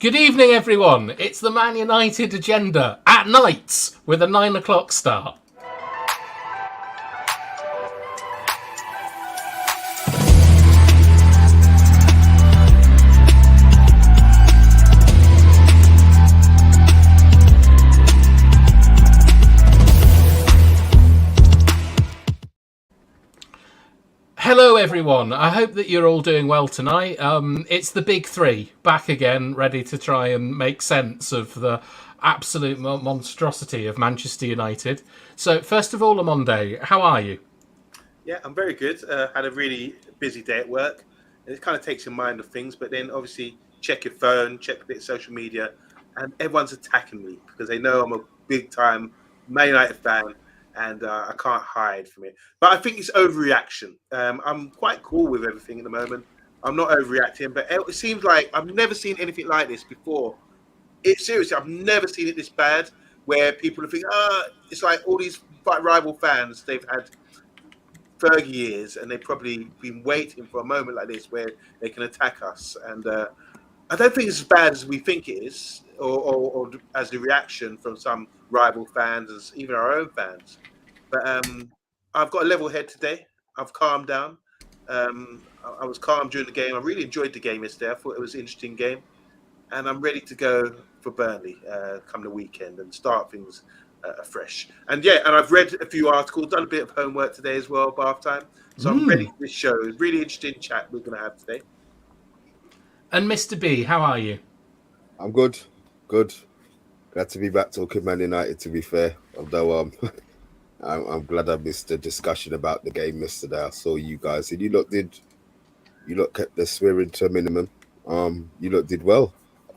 Good evening, everyone. It's the Man United agenda at nights with a 9 o'clock start. Hello, everyone. I hope that you're all doing well tonight. It's the big three back again, ready to try and make sense of the absolute monstrosity of Manchester United. So, first of all, Omondi, how are you? Yeah, I'm very good. Had a really busy day at work. And it kind of takes your mind off things, but then obviously check your phone, check a bit of social media, and everyone's attacking me because they know I'm a big time Man United fan, and I can't hide from it. But I think it's overreaction. I'm quite cool with everything at the moment. I'm not overreacting, but it seems like I've never seen anything like this before. Seriously, I've never seen it this bad, where people think, it's like all these rival fans, they've had 30 years and they've probably been waiting for a moment like this where they can attack us. And I don't think it's as bad as we think it is, or as a reaction from some rival fans, as even our own fans. But I've got a level head today. I've calmed down. I was calm during the game. I really enjoyed the game yesterday. I thought it was an interesting game. And I'm ready to go for Burnley come the weekend and start things afresh. And I've read a few articles, done a bit of homework today as well, bath time. So I'm ready for this show. Really interesting chat we're going to have today. And Mr. B, how are you? I'm good. Good. Glad to be back talking Man United, to be fair. Although I'm glad I missed the discussion about the game yesterday. I saw you guys and you lot kept the swearing to a minimum. You lot did well.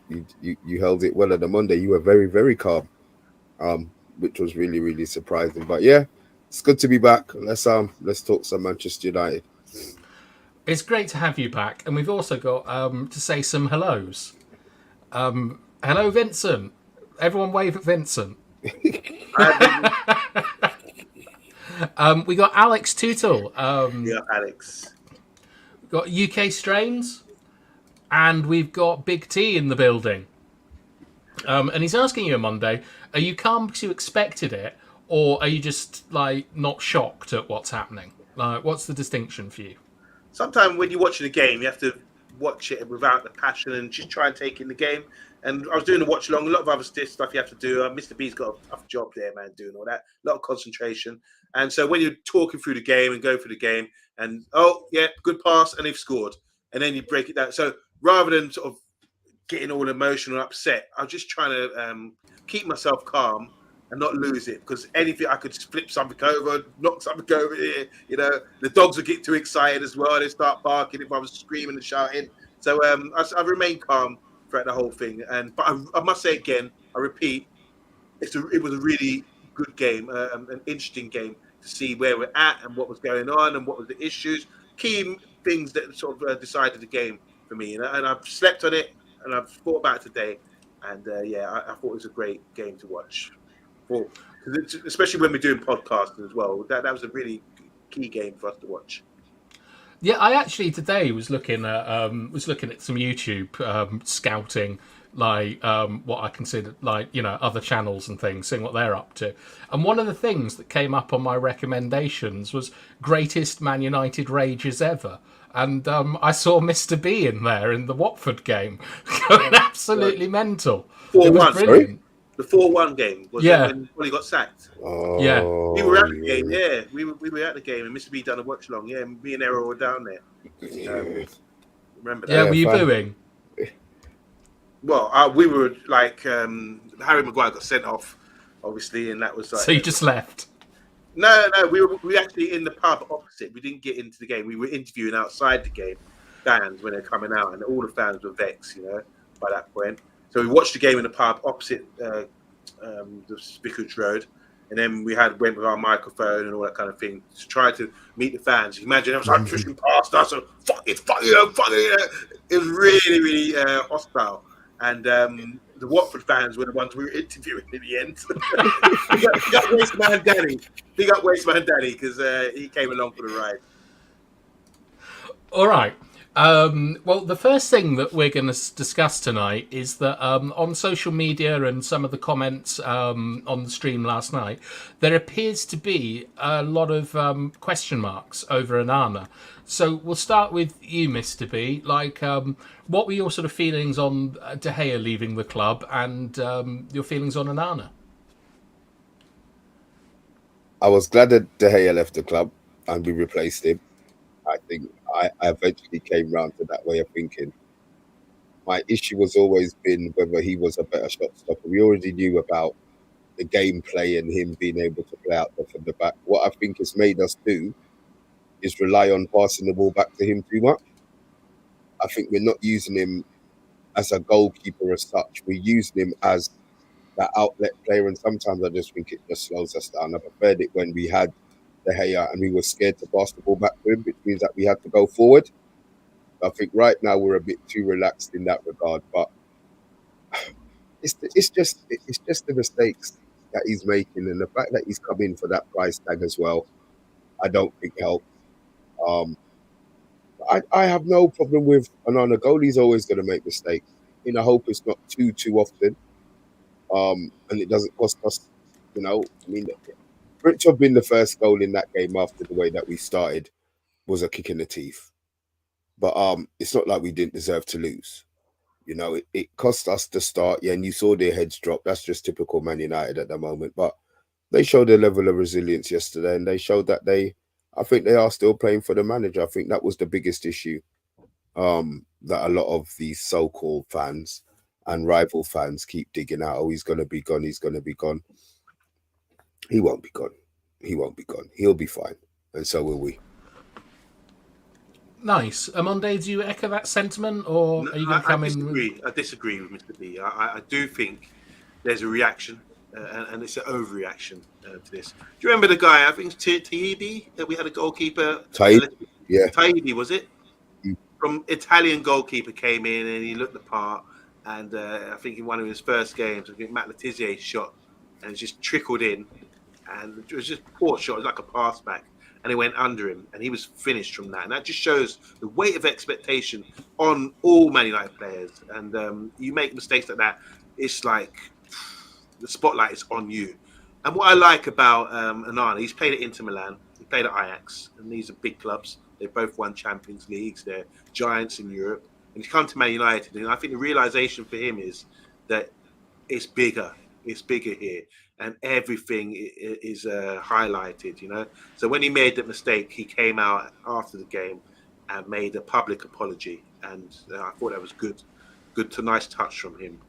You held it well on the Monday. You were very, very calm. Which was really, really surprising. But yeah, it's good to be back. Let's talk some Manchester United. It's great to have you back, and we've also got to say some hellos. Hello, Vincent. Everyone wave at Vincent. We got Alex Tootle. Yeah, Alex. We've got UK Strains, and we've got Big T in the building. And he's asking you on Monday, are you calm because you expected it, or are you just like not shocked at what's happening? Like, what's the distinction for you? Sometimes when you're watching a game, you have to watch it without the passion and just try and take in the game. And I was doing the watch along, a lot of other stuff you have to do. Mr. B's got a tough job there, man, doing all that. A lot of concentration. And so when you're talking through the game and go through the game and, good pass, and they've scored. And then you break it down. So rather than sort of getting all emotional and upset, I was just trying to keep myself calm and not lose it, because anything I could just flip something over, knock something over here. You know, the dogs would get too excited as well. They start barking if I was screaming and shouting. So I remained calm throughout the whole thing. But I must say again, I repeat, it was a really good game, an interesting game to see where we're at and what was going on and what were the issues, key things that sort of decided the game for me. And I've slept on it and I've thought about it today. And I thought it was a great game to watch. Especially when we're doing podcasting as well. That was a really key game for us to watch. Yeah, I actually today was looking at some YouTube scouting, like what I considered like, you know, other channels and things, seeing what they're up to. And one of the things that came up on my recommendations was greatest Man United rages ever. And I saw Mr. B in there in the Watford game, going absolutely mental. 4-1, it was brilliant. The 4-1 game was when he got sacked. Oh, yeah, we were at the game. Yeah, we were at the game, and Mr. B done a watch along. Yeah, me and Errol were down there. Remember that? Yeah, were you booing? Well, we were like Harry Maguire got sent off, obviously, and that was like. So you just left? No, we were actually in the pub opposite. We didn't get into the game. We were interviewing outside the game fans when they're coming out, and all the fans were vexed, you know, by that point. So we watched the game in the pub opposite the Vicarage Road, and then went with our microphone and all that kind of thing to try to meet the fans. Imagine it was like pushing past us, and fuck it. It was really, really hostile. And the Watford fans were the ones we were interviewing in the end. Big up Wasteman Danny. Big up Wasteman Danny, because he came along for the ride. All right. Well, the first thing that we're going to discuss tonight is that on social media and some of the comments on the stream last night, there appears to be a lot of question marks over Onana. So we'll start with you, Mr. B. Like, what were your sort of feelings on De Gea leaving the club and your feelings on Onana? I was glad that De Gea left the club and we replaced him. I think I eventually came round to that way of thinking. My issue has always been whether he was a better shot stopper. We already knew about the gameplay and him being able to play out there from the back. What I think has made us do is rely on passing the ball back to him too much. I think we're not using him as a goalkeeper as such. We're using him as that outlet player, and sometimes I just think it just slows us down. I preferred it when we had De Gea and we were scared to pass the ball back to him, which means that we had to go forward. I think right now we're a bit too relaxed in that regard, but it's just the mistakes that he's making, and the fact that he's come in for that price tag as well. I don't think helps. Um, I have no problem with Onana. Goalie's always going to make mistakes. I hope it's not too often. And it doesn't cost us. I mean, for it to have been the first goal in that game after the way that we started was a kick in the teeth. But it's not like we didn't deserve to lose. It cost us the start. Yeah, and you saw their heads drop. That's just typical Man United at the moment. But they showed a level of resilience yesterday, and they showed that I think they are still playing for the manager. I think that was the biggest issue that a lot of these so-called fans and rival fans keep digging out. Oh, he's going to be gone. He's going to be gone. He won't be gone. He won't be gone. He'll be fine. And so will we. Nice. Omondi, do you echo that sentiment, or are you going to come in? I disagree with Mr. B. I do think there's a reaction, and it's an overreaction to this. Do you remember the guy? I think it's Taibbi. We had a goalkeeper. Yeah. Taibbi, was it? From Italian goalkeeper came in and he looked the part. And I think in one of his first games, I think Matt Letizier's shot, and it just trickled in, and it was just a poor shot. It was like a pass back, and it went under him, and he was finished from that. And that just shows the weight of expectation on all Man United players. And you make mistakes like that, it's like the spotlight is on you. And what I like about Onana, he's played at Inter Milan, he played at Ajax, and these are big clubs. They both won Champions Leagues. They're giants in Europe. And he's come to Man United, and I think the realization for him is that it's bigger. It's bigger here, and everything is highlighted. So when he made that mistake, he came out after the game and made a public apology, and I thought that was good, nice touch from him.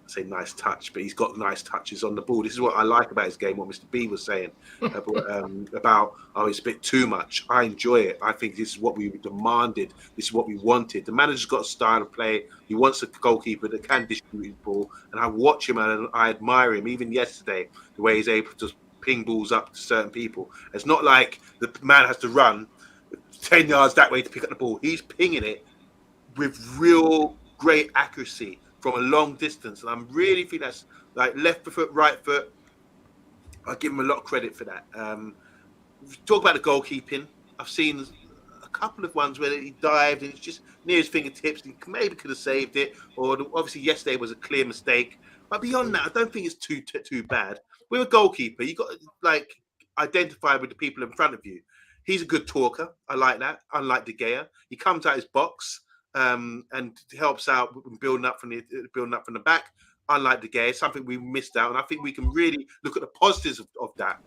I say nice touch, but he's got nice touches on the ball. This is what I like about his game. What Mr. B was saying about it's a bit too much. I enjoy it. I think this is what we demanded. This is what we wanted. The manager's got a style of play. He wants a goalkeeper that can distribute the ball, and I watch him and I admire him. Even yesterday, the way he's able to ping balls up to certain people. It's not like the man has to run 10 yards that way to pick up the ball. He's pinging it with real great accuracy from a long distance, and I'm really think that's like left foot, right foot. I give him a lot of credit for that. Talk about the goalkeeping. I've seen a couple of ones where he dived and it's just near his fingertips. And he maybe could have saved it, or obviously yesterday was a clear mistake. But beyond that, I don't think it's too bad. With a goalkeeper, you got to like identify with the people in front of you. He's a good talker. I like that. Unlike De Gea, he comes out his box. And helps out with building up from the back. Unlike De Gea, something we missed out, and I think we can really look at the positives of that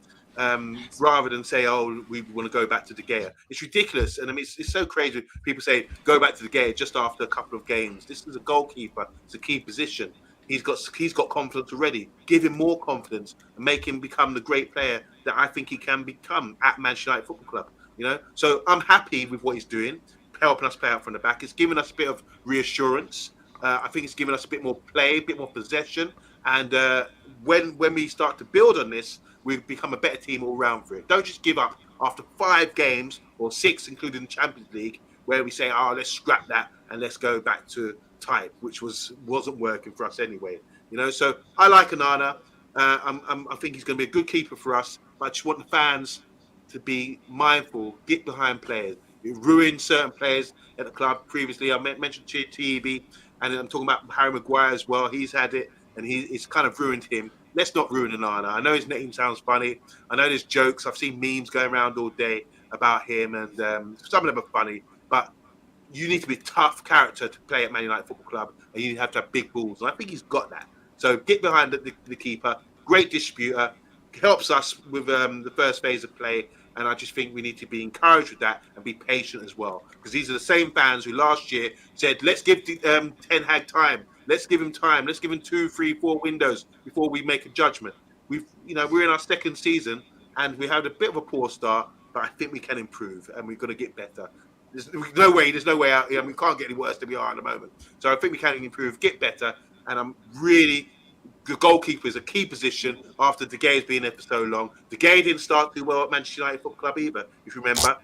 rather than say, "Oh, we want to go back to De Gea." It's ridiculous, and I mean, it's so crazy. People say, "Go back to De Gea" just after a couple of games. This is a goalkeeper; it's a key position. He's got confidence already. Give him more confidence and make him become the great player that I think he can become at Manchester United Football Club. So I'm happy with what he's doing, helping us play out from the back. It's given us a bit of reassurance. I think it's given us a bit more play, a bit more possession. And when we start to build on this, we've become a better team all round for it. Don't just give up after 5 games or 6, including the Champions League, where we say, let's scrap that and let's go back to type, which wasn't working for us anyway. So I like Onana. I think he's going to be a good keeper for us. But I just want the fans to be mindful, get behind players. ruined certain players at the club previously. I mentioned TB, and I'm talking about Harry Maguire as well. He's had it, and it's kind of ruined him. Let's not ruin Onana. I know his name sounds funny. I know there's jokes. I've seen memes going around all day about him, and some of them are funny. But you need to be a tough character to play at Man United Football Club, and you have to have big balls. And I think he's got that. So get behind the keeper. Great distributor. Helps us with the first phase of play. And I just think we need to be encouraged with that and be patient as well. Because these are the same fans who last year said, let's give Ten Hag time. Let's give him time. Let's give him 2, 3, 4 windows before we make a judgment. We're in our second season and we had a bit of a poor start, but I think we can improve and we're going to get better. There's no way out here. We can't get any worse than we are at the moment. So I think we can improve, get better. And I'm really... The goalkeeper is a key position after De Gea's been there for so long. De Gea didn't start too well at Manchester United Football Club either, if you remember.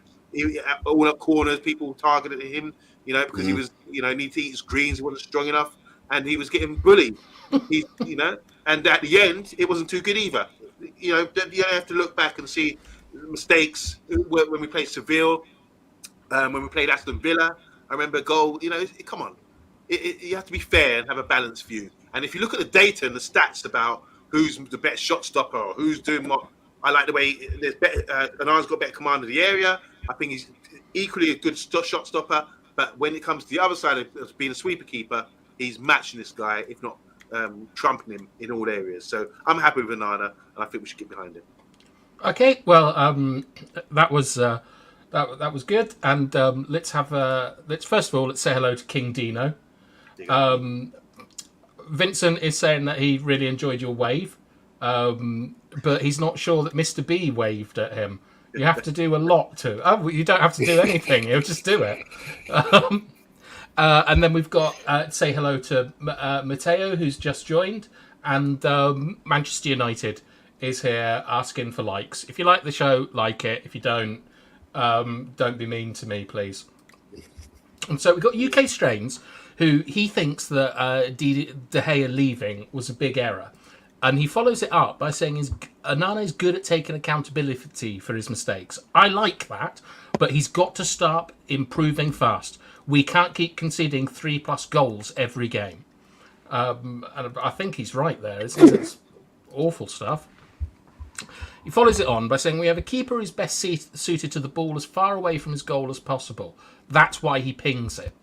All up corners, people targeted him, because he was, needed to eat his greens, he wasn't strong enough, and he was getting bullied. And at the end, it wasn't too good either. You have to look back and see mistakes when we played Seville, when we played Aston Villa. I remember a goal, come on. You have to be fair and have a balanced view. And if you look at the data and the stats about who's the best shot stopper or who's doing what, I like the way there's better. Onana's got better command of the area. I think he's equally a good shot stopper. But when it comes to the other side of being a sweeper keeper, he's matching this guy, if not trumping him in all areas. So I'm happy with Onana, and I think we should get behind him. Okay, well, that was good. And let's first of all let's say hello to King Dino. Vincent is saying that he really enjoyed your wave, but he's not sure that Mr. B waved at him. You have to do a lot to. Oh, you don't have to do anything. He'll just do it. And then we've got say hello to Matteo, who's just joined, and Manchester United is here asking for likes. If you like the show, like it. If you don't be mean to me, please. And so we've got UK Strains, who he thinks that De Gea leaving was a big error. And he follows it up by saying Onana is good at taking accountability for his mistakes. I like that, but he's got to start improving fast. We can't keep conceding 3+ goals every game. And I think he's right there. It's awful stuff. He follows it on by saying we have a keeper who's best suited to the ball as far away from his goal as possible. That's why he pings it.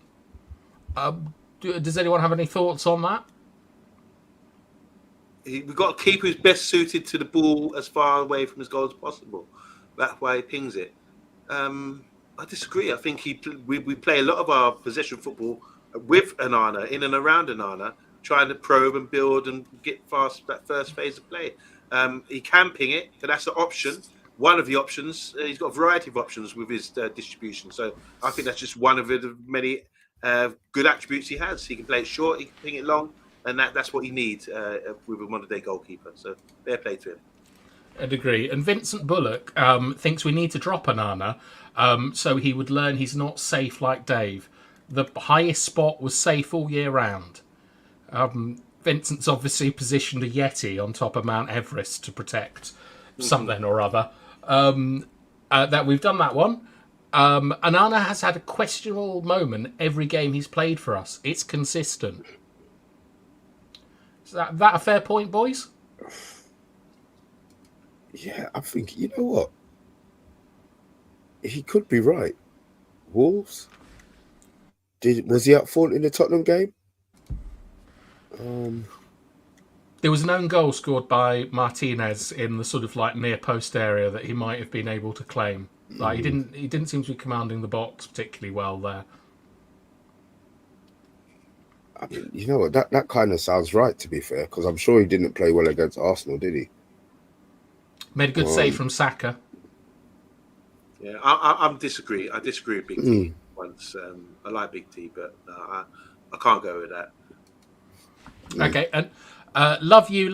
Does anyone have any thoughts on that? We've got a keeper who's best suited to the ball as far away from his goal as possible. That's why he pings it. I disagree. I think we play a lot of our possession football with Onana, in and around Onana, trying to probe and build and get past that first phase of play. He can ping it, but that's the option. One of the options. He's got a variety of options with his distribution. So I think that's just one of the many good attributes he has. He can play it short, he can ping it long, and that's what he needs with a modern-day goalkeeper. So fair play to him. I'd agree. And Vincent Bullock thinks we need to drop Onana so he would learn he's not safe like Dave. The highest spot was safe all year round. Vincent's obviously positioned a Yeti on top of Mount Everest to protect something or other. That we've done that one. Onana has had a questionable moment every game he's played for us. It's consistent. Is that a fair point, boys? Yeah, I think, you know what? He could be right. Wolves? Was he up front in the Tottenham game? There was an own goal scored by Martinez in the sort of like near post area that he might have been able to claim. Like he didn't seem to be commanding the box particularly well there. I mean, you know what? That kind of sounds right, to be fair, because I'm sure he didn't play well against Arsenal, did he? Made a good save from Saka. Yeah, I disagree. I disagree with Big T once. I like Big T, but I can't go with that. Okay, and love you.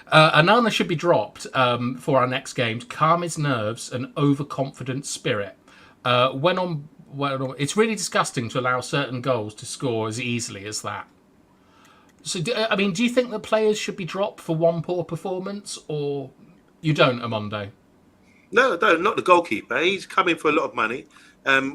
Onana should be dropped for our next game to calm his nerves and overconfident spirit. It's really disgusting to allow certain goals to score as easily as that. So, do you think that players should be dropped for one poor performance, or you don't, Amondo? No, not the goalkeeper. He's coming for a lot of money.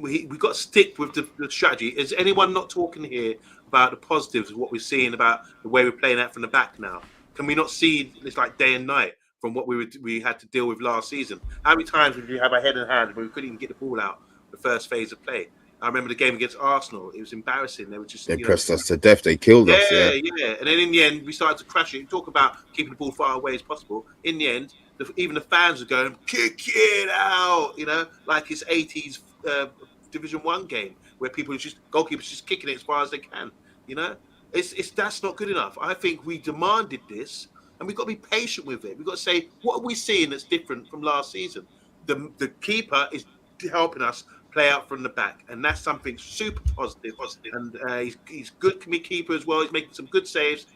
We got to stick with the strategy. Is anyone not talking here about the positives of what we're seeing about the way we're playing out from the back now? Can we not see it's like day and night from what we had to deal with last season? How many times did we have our head in hand where we couldn't even get the ball out the first phase of play? I remember the game against Arsenal. It was embarrassing. They were just pressed us to death. They killed us. Yeah. And then in the end, we started to crash it. You talk about keeping the ball far away as possible. In the end, even the fans were going, kick it out, like it's 80s Division 1 game where people goalkeepers just kicking it as far as they can, It's that's not good enough. I think we demanded this, and we've got to be patient with it. We've got to say, what are we seeing that's different from last season? The keeper is helping us play out from the back, and that's something super positive. And he's good keeper as well. He's making some good saves.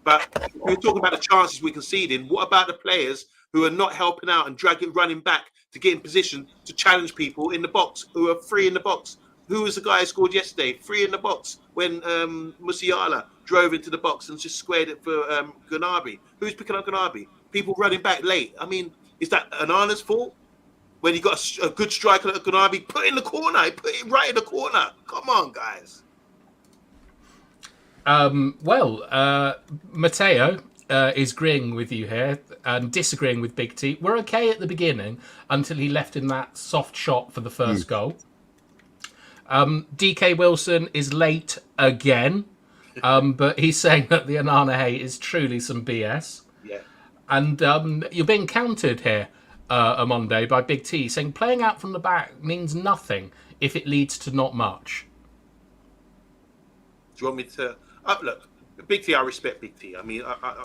But we're talking about the chances we conceding. What about the players who are not helping out and running back to get in position to challenge people in the box who are free in the box? Who was the guy who scored yesterday? Free in the box when Musiala drove into the box and just squared it for Ganabi. Who's picking up Ganabi? People running back late. I mean, is that Onana's fault? When you got a good striker like Ganabi, put it in the corner. Put it right in the corner. Come on, guys. Matteo is agreeing with you here and disagreeing with Big T. We're okay at the beginning until he left in that soft shot for the first goal. DK Wilson is late again, but he's saying that the Onana hate is truly some BS. Yeah. And you're being countered here, Omondi, by Big T, saying playing out from the back means nothing if it leads to not much. Do you want me to... look, Big T, I respect Big T. I mean,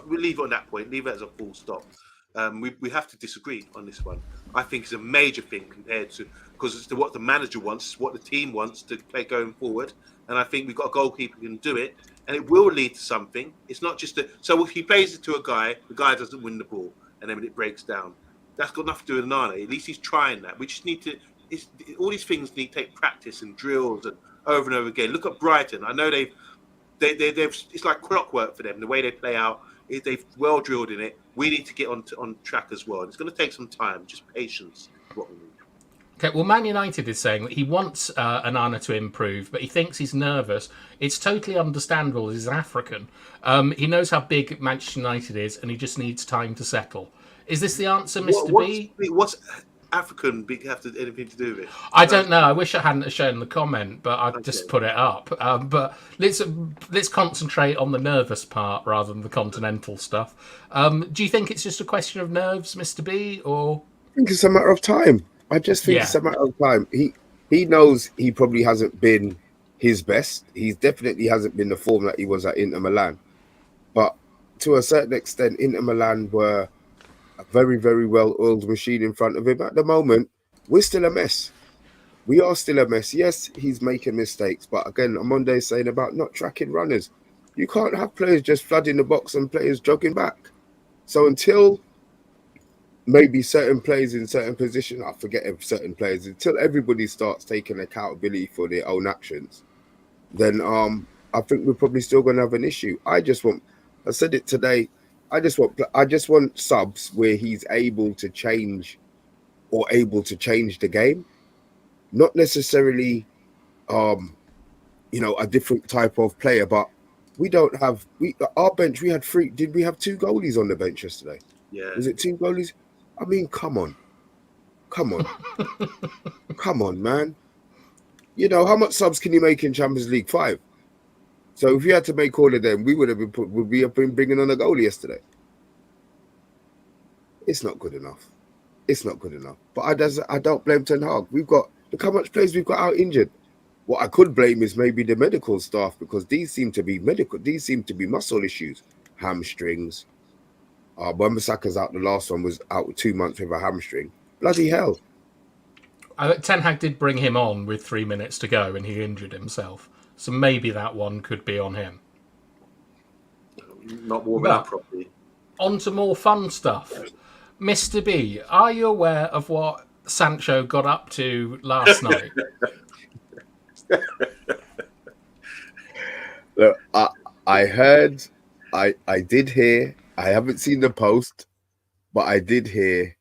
we'll leave it on that point, leave it as a full stop. We have to disagree on this one. I think it's a major thing compared to... Because it's what the manager wants, what the team wants to play going forward. And I think we've got a goalkeeper who can do it. And it will lead to something. It's not just... So if he plays it to a guy, the guy doesn't win the ball. And then it breaks down. That's got nothing to do with Nana. At least he's trying that. We just need to... all these things need to take practice and drills and over and over again. Look at Brighton. I know they've it's like clockwork for them. The way they play out, they've well drilled in it. We need to get on track as well. It's going to take some time. Just patience is what we need. Okay, well, Man United is saying that he wants Onana to improve, but he thinks he's nervous. It's totally understandable. He's African. He knows how big Manchester United is, and he just needs time to settle. Is this the answer, Mr. B? What's African have anything to do with it? I don't know. I wish I hadn't shown the comment, but I've just put it up. But let's concentrate on the nervous part rather than the continental stuff. Do you think it's just a question of nerves, Mr. B, or? I think it's a matter of time. I just think it's a matter of time. He knows he probably hasn't been his best. He definitely hasn't been the form that he was at Inter Milan. But to a certain extent, Inter Milan were a very, very well-oiled machine in front of him. At the moment, we're still a mess. We are still a mess. Yes, he's making mistakes. But again, Omondi is saying about not tracking runners. You can't have players just flooding the box and players jogging back. So until maybe certain players in certain positions, I forget if certain players, until everybody starts taking accountability for their own actions, then I think we're probably still going to have an issue. I said it today, I just want subs where he's able to change the game, not necessarily a different type of player, but we don't have our bench. We had three. Did we have two goalies on the bench yesterday? Yeah. Was it two goalies? I mean, come on, come on, man. You know, how much subs can you make in Champions League 5? So if you had to make all of them, would we have been bringing on a goal yesterday? It's not good enough. But I don't blame Ten Hag. Look how much players we've got out injured. What I could blame is maybe the medical staff, because these seem to be muscle issues, hamstrings. When Bissaka's out, the last one was out 2 months with a hamstring. Bloody hell. Ten Hag did bring him on with 3 minutes to go and he injured himself. So maybe that one could be on him. Not warming up properly. On to more fun stuff. Mr. B, are you aware of what Sancho got up to last night? Look, I heard, I did hear, I haven't seen the post, but I did hear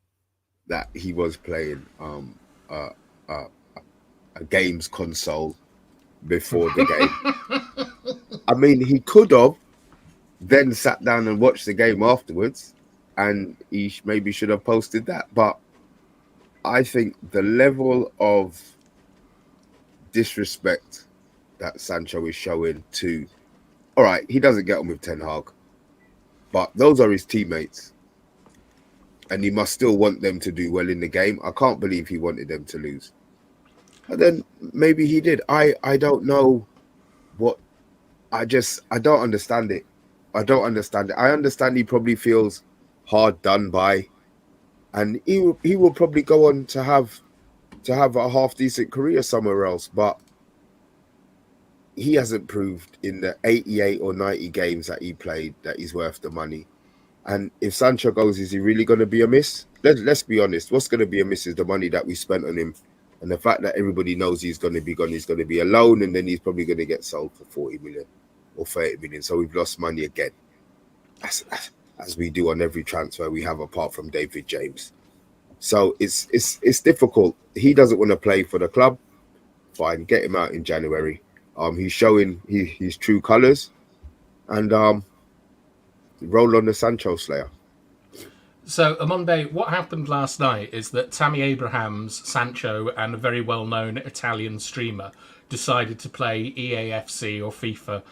that he was playing uh, uh, a games console before the game. I mean, he could have then sat down and watched the game afterwards, and he maybe should have posted that. But I think the level of disrespect that Sancho is showing to, all right, he doesn't get on with Ten Hag, but those are his teammates, and he must still want them to do well in the game. I can't believe he wanted them to lose. But then maybe he did. I don't know what. I don't understand it. I don't understand it. I understand he probably feels hard done by, and he will probably go on to have a half decent career somewhere else. But he hasn't proved in the 88 or 90 games that he played that he's worth the money. And if Sancho goes, is he really going to be a miss? Let's be honest. What's going to be a miss is the money that we spent on him, and the fact that everybody knows he's going to be gone. He's going to be alone, and then he's probably going to get sold for 40 million or 30 million. So we've lost money again, as we do on every transfer we have, apart from David James. So it's difficult. He doesn't want to play for the club. Fine, get him out in January. He's showing his true colours, and roll on the Sancho Slayer. So, Omondi, what happened last night is that Tammy Abrahams, Sancho, and a very well-known Italian streamer decided to play EAFC or FIFA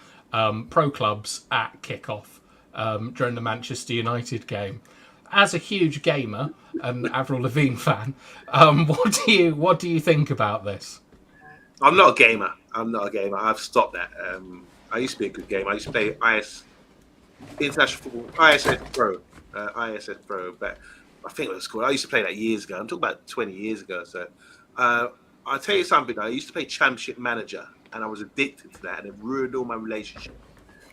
pro clubs at kickoff during the Manchester United game. As a huge gamer and Avril Lavigne fan, what do you think about this? I'm not a gamer. I've stopped that. I used to be a good gamer. I used to play International Football, ISS Pro, but I think it was cool. I used to play that years ago. I'm talking about 20 years ago. So I'll tell you something. I used to play Championship Manager, and I was addicted to that, and it ruined all my relationships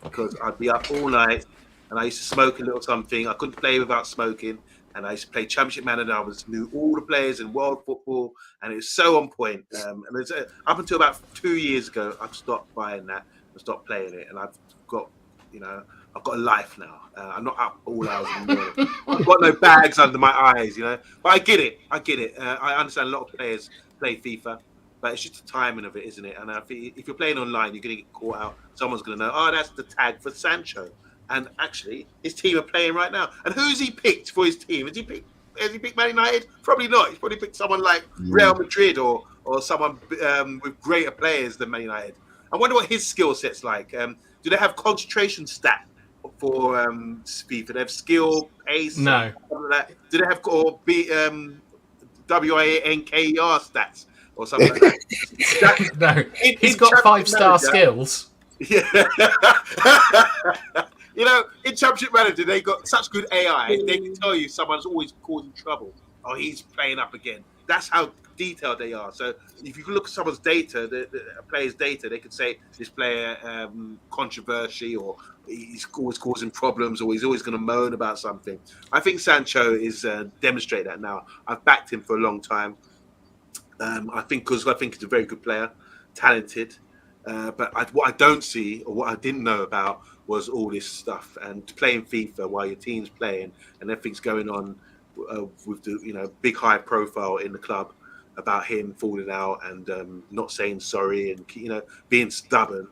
because I'd be up all night, and I used to smoke a little something. I couldn't play without smoking, and I used to play Championship Manager. I knew all the players in world football, and it was so on point. And it's, up until about 2 years ago, I've stopped buying that and stopped playing it, and I've got a life now. I'm not up all hours in the morning. I've got no bags under my eyes, But I get it. I understand a lot of players play FIFA, but it's just the timing of it, isn't it? And if you're playing online, you're going to get caught out. Someone's going to know, oh, that's the tag for Sancho. And actually, his team are playing right now. And who's he picked for his team? Has he picked Man United? Probably not. He's probably picked someone like Real Madrid or someone with greater players than Man United. I wonder what his skill set's like. Do they have concentration stat for FIFA? They have skill, pace? No. Like that? Do they have WINKER stats or something like that? No. He's got 5-star skills. Yeah. In Championship Manager, they got such good AI. They can tell you someone's always causing trouble. Oh, he's playing up again. That's how detailed they are. So if you can look at someone's data, the player's data, they could say this player controversy, or he's always causing problems, or he's always going to moan about something. I think Sancho is demonstrating that now. I've backed him for a long time. I think he's a very good player, talented. But what I don't see, or what I didn't know about, was all this stuff and playing FIFA while your team's playing and everything's going on with the big high profile in the club about him falling out and not saying sorry and being stubborn.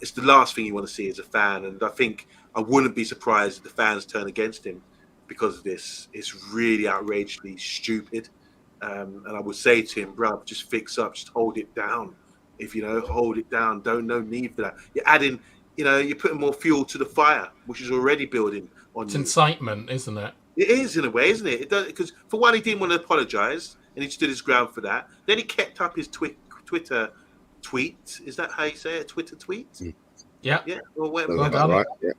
It's the last thing you want to see as a fan, and I think I wouldn't be surprised if the fans turn against him because of this. It's really outrageously stupid, and I would say to him, bruv, just fix up, just hold it down. If hold it down, no need for that. You're adding, you're putting more fuel to the fire, which is already building on It's incitement, isn't it? It is, in a way, isn't it? It does, because for one, he didn't want to apologise, and he stood his ground for that. Then he kept up his Twitter tweet. Is that how you say it? Twitter tweet? Yeah. Yeah. Well Right. Yeah.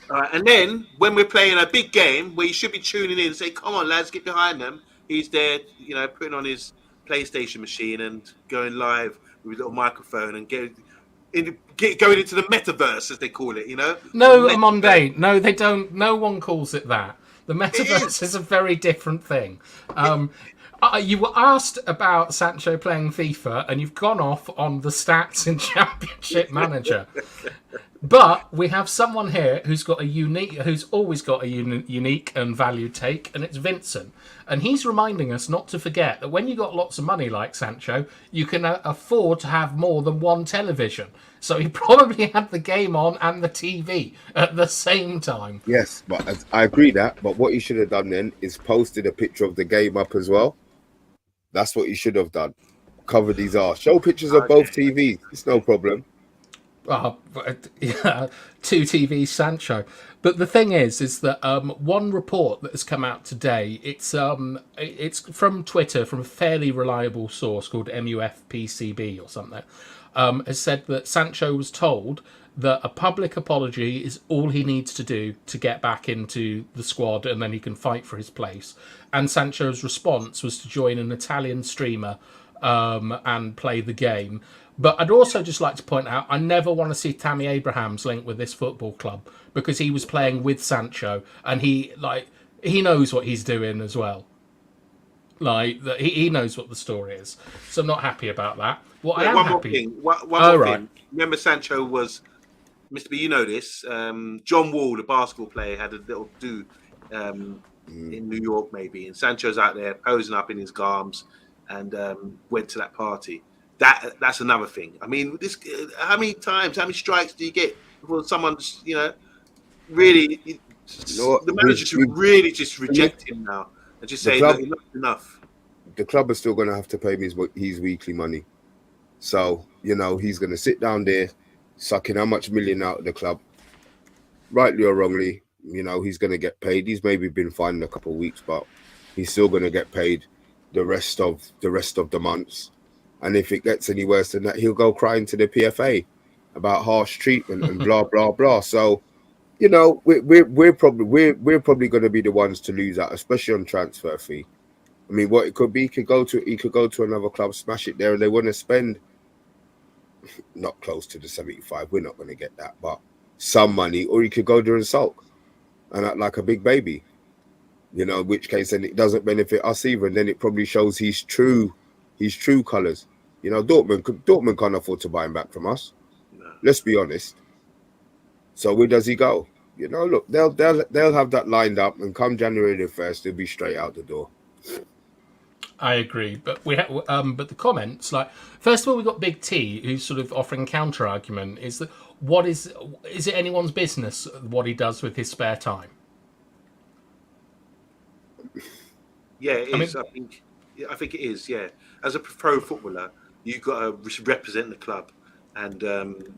All right. And then when we're playing a big game where you should be tuning in and say, "Come on, lads, get behind them," he's there, putting on his PlayStation machine and going live with a little microphone and going into the metaverse, as they call it, No, Omondi. No, they don't. No one calls it that. The metaverse is a very different thing. You were asked about Sancho playing FIFA, and you've gone off on the stats in Championship Manager. But we have someone here who's always got a unique and valued take, and it's Vincent. And he's reminding us not to forget that when you got lots of money like Sancho, you can afford to have more than one television. So he probably had the game on and the TV at the same time. Yes, but I agree that. But what he should have done then is posted a picture of the game up as well. That's what he should have done. Covered his arse. Show pictures of both TVs. It's no problem. Yeah, two TV Sancho. But the thing is that one report that has come out today. It's from Twitter, from a fairly reliable source called MUFPCB or something. Has said that Sancho was told that a public apology is all he needs to do to get back into the squad, and then he can fight for his place. And Sancho's response was to join an Italian streamer and play the game. But I'd also just like to point out, I never want to see Tammy Abrahams linked with this football club because he was playing with Sancho, and he knows what he's doing as well. He knows what the story is, so I'm not happy about that. What I am one happy. more thing. One more thing. Remember, Sancho was Mr. B. You know this. John Wall, the basketball player, had a little do in New York, maybe, and Sancho's out there posing up in his garms and went to that party. That's another thing. I mean, how many strikes do you get before someone's, really, the manager should really just reject him now and just say, look, enough. The club is still going to have to pay him his weekly money. So, he's going to sit down there, sucking how much million out of the club, rightly or wrongly. He's going to get paid. He's maybe been fined a couple of weeks, but he's still going to get paid the rest of the months. And if it gets any worse than that, he'll go crying to the PFA about harsh treatment and blah blah blah. So, we're probably going to be the ones to lose out, especially on transfer fee. I mean, what it could be, he could go to another club, smash it there, and they want to spend not close to the 75. We're not going to get that, but some money, or he could go there and sulk and act like a big baby. In which case, then it doesn't benefit us either, and then it probably shows his true colours. Dortmund can't afford to buy him back from us. No. Let's be honest. So where does he go? Look, they'll have that lined up, and come January the 1st, he'll be straight out the door. I agree, but but the comments, first of all, we've got Big T, who's sort of offering counter argument. Is that is it anyone's business what he does with his spare time? Yeah, it is. I think it is. Yeah, as a pro footballer, you've got to represent the club, and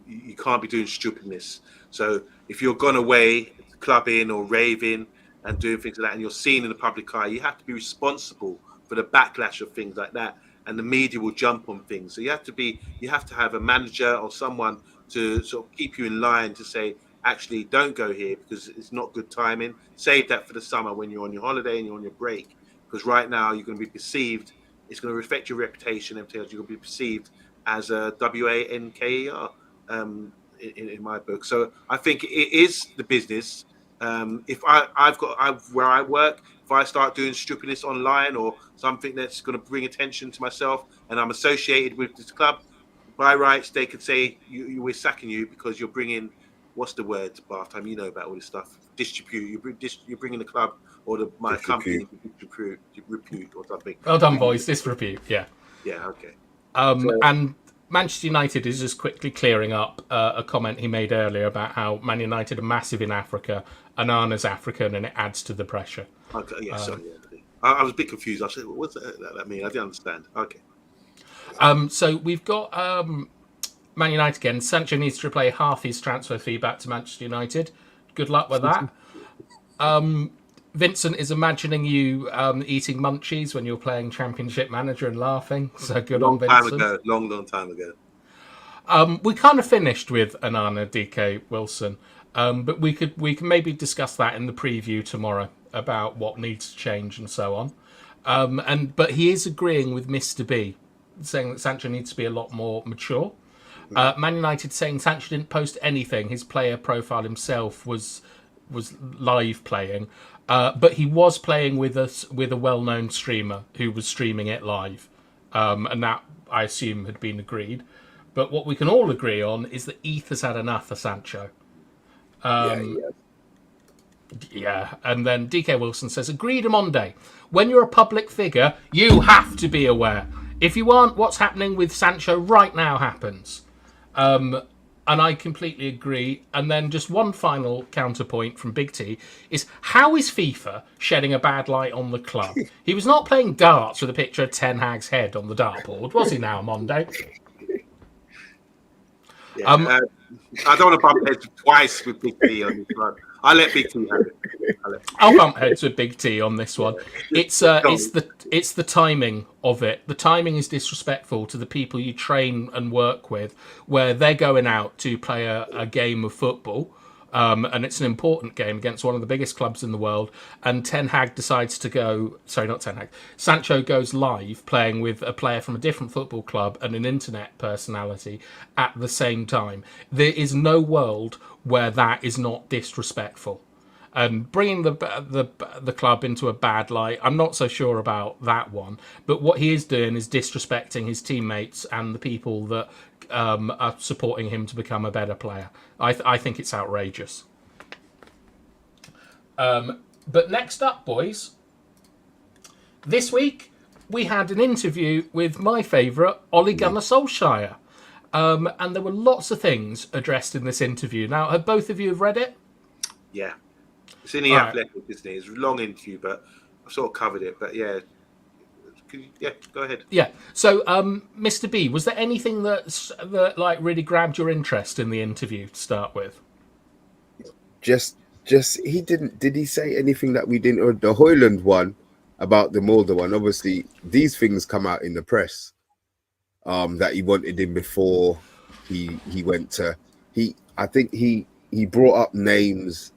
you can't be doing stupidness. So if you're gone away, clubbing or raving and doing things like that, and you're seen in the public eye, you have to be responsible for the backlash of things like that, and the media will jump on things. So you have to have a manager or someone to sort of keep you in line to say, actually, don't go here because it's not good timing. Save that for the summer when you're on your holiday and you're on your break. Because right now you're going to be perceived, it's going to affect your reputation, and you're going to be perceived as a WANKER in my book. So I think it is the business. If where I work, if I start doing stupidness online or something that's going to bring attention to myself, and I'm associated with this club, by rights they could say we're sacking you because you're bringing, what's the word, Bathtime? You know about all this stuff. You're bringing the club or my company disrepute or something. Well done, boys. Disrepute. Yeah. Yeah. Okay. And Manchester United is just quickly clearing up a comment he made earlier about how Man United are massive in Africa. Onana's African, and it adds to the pressure. Okay. Yeah. Sorry. Yeah. I was a bit confused. I said, "What's that mean?" I didn't understand. Okay. So we've got Man United again. Sancho needs to repay half his transfer fee back to Manchester United. Good luck with that. Vincent is imagining you eating munchies when you're playing Championship Manager and laughing. So good on Vincent. Long time ago. We kind of finished with Onana, DK, Wilson, but we can maybe discuss that in the preview tomorrow about what needs to change and so on. But he is agreeing with Mr. B, saying that Sancho needs to be a lot more mature. Man United saying Sancho didn't post anything. His player profile himself was live playing, but he was playing with a well-known streamer who was streaming it live, and that I assume had been agreed. But what we can all agree on is that Eth has had enough of Sancho. Yeah. Yeah, and then DK Wilson says, agreed, Omondi. When you're a public figure, you have to be aware. If you aren't, what's happening with Sancho right now happens. And I completely agree. And then just one final counterpoint from Big T is, how is FIFA shedding a bad light on the club? He was not playing darts with a picture of Ten Hag's head on the dartboard, was he now, Monday? Yeah, I don't want to bump heads twice with Big T on this one. I'll let Big T have it. I'll bump heads with Big T on this one. It's the timing of it. The timing is disrespectful to the people you train and work with, where they're going out to play a game of football, and it's an important game against one of the biggest clubs in the world. And Ten Hag decides to go. Sorry, not Ten Hag. Sancho goes live playing with a player from a different football club and an internet personality at the same time. There is no world where that is not disrespectful. And bringing the club into a bad light, I'm not so sure about that one. But what he is doing is disrespecting his teammates and the people that are supporting him to become a better player. I think it's outrageous. But next up, boys, this week we had an interview with my favourite, Ole Gunnar Solskjaer. And there were lots of things addressed in this interview. Now, have both of you read it? Yeah. It's in the Athletic, isn't it? It's a long interview, but I've sort of covered it. But yeah, go ahead. Yeah. So, Mr. B, was there anything that like really grabbed your interest in the interview to start with? Just he didn't. Did he say anything that we didn't? Or the Hoyland one about the Mulder one? Obviously, these things come out in the press. That he wanted him before he went to. I think he brought up names.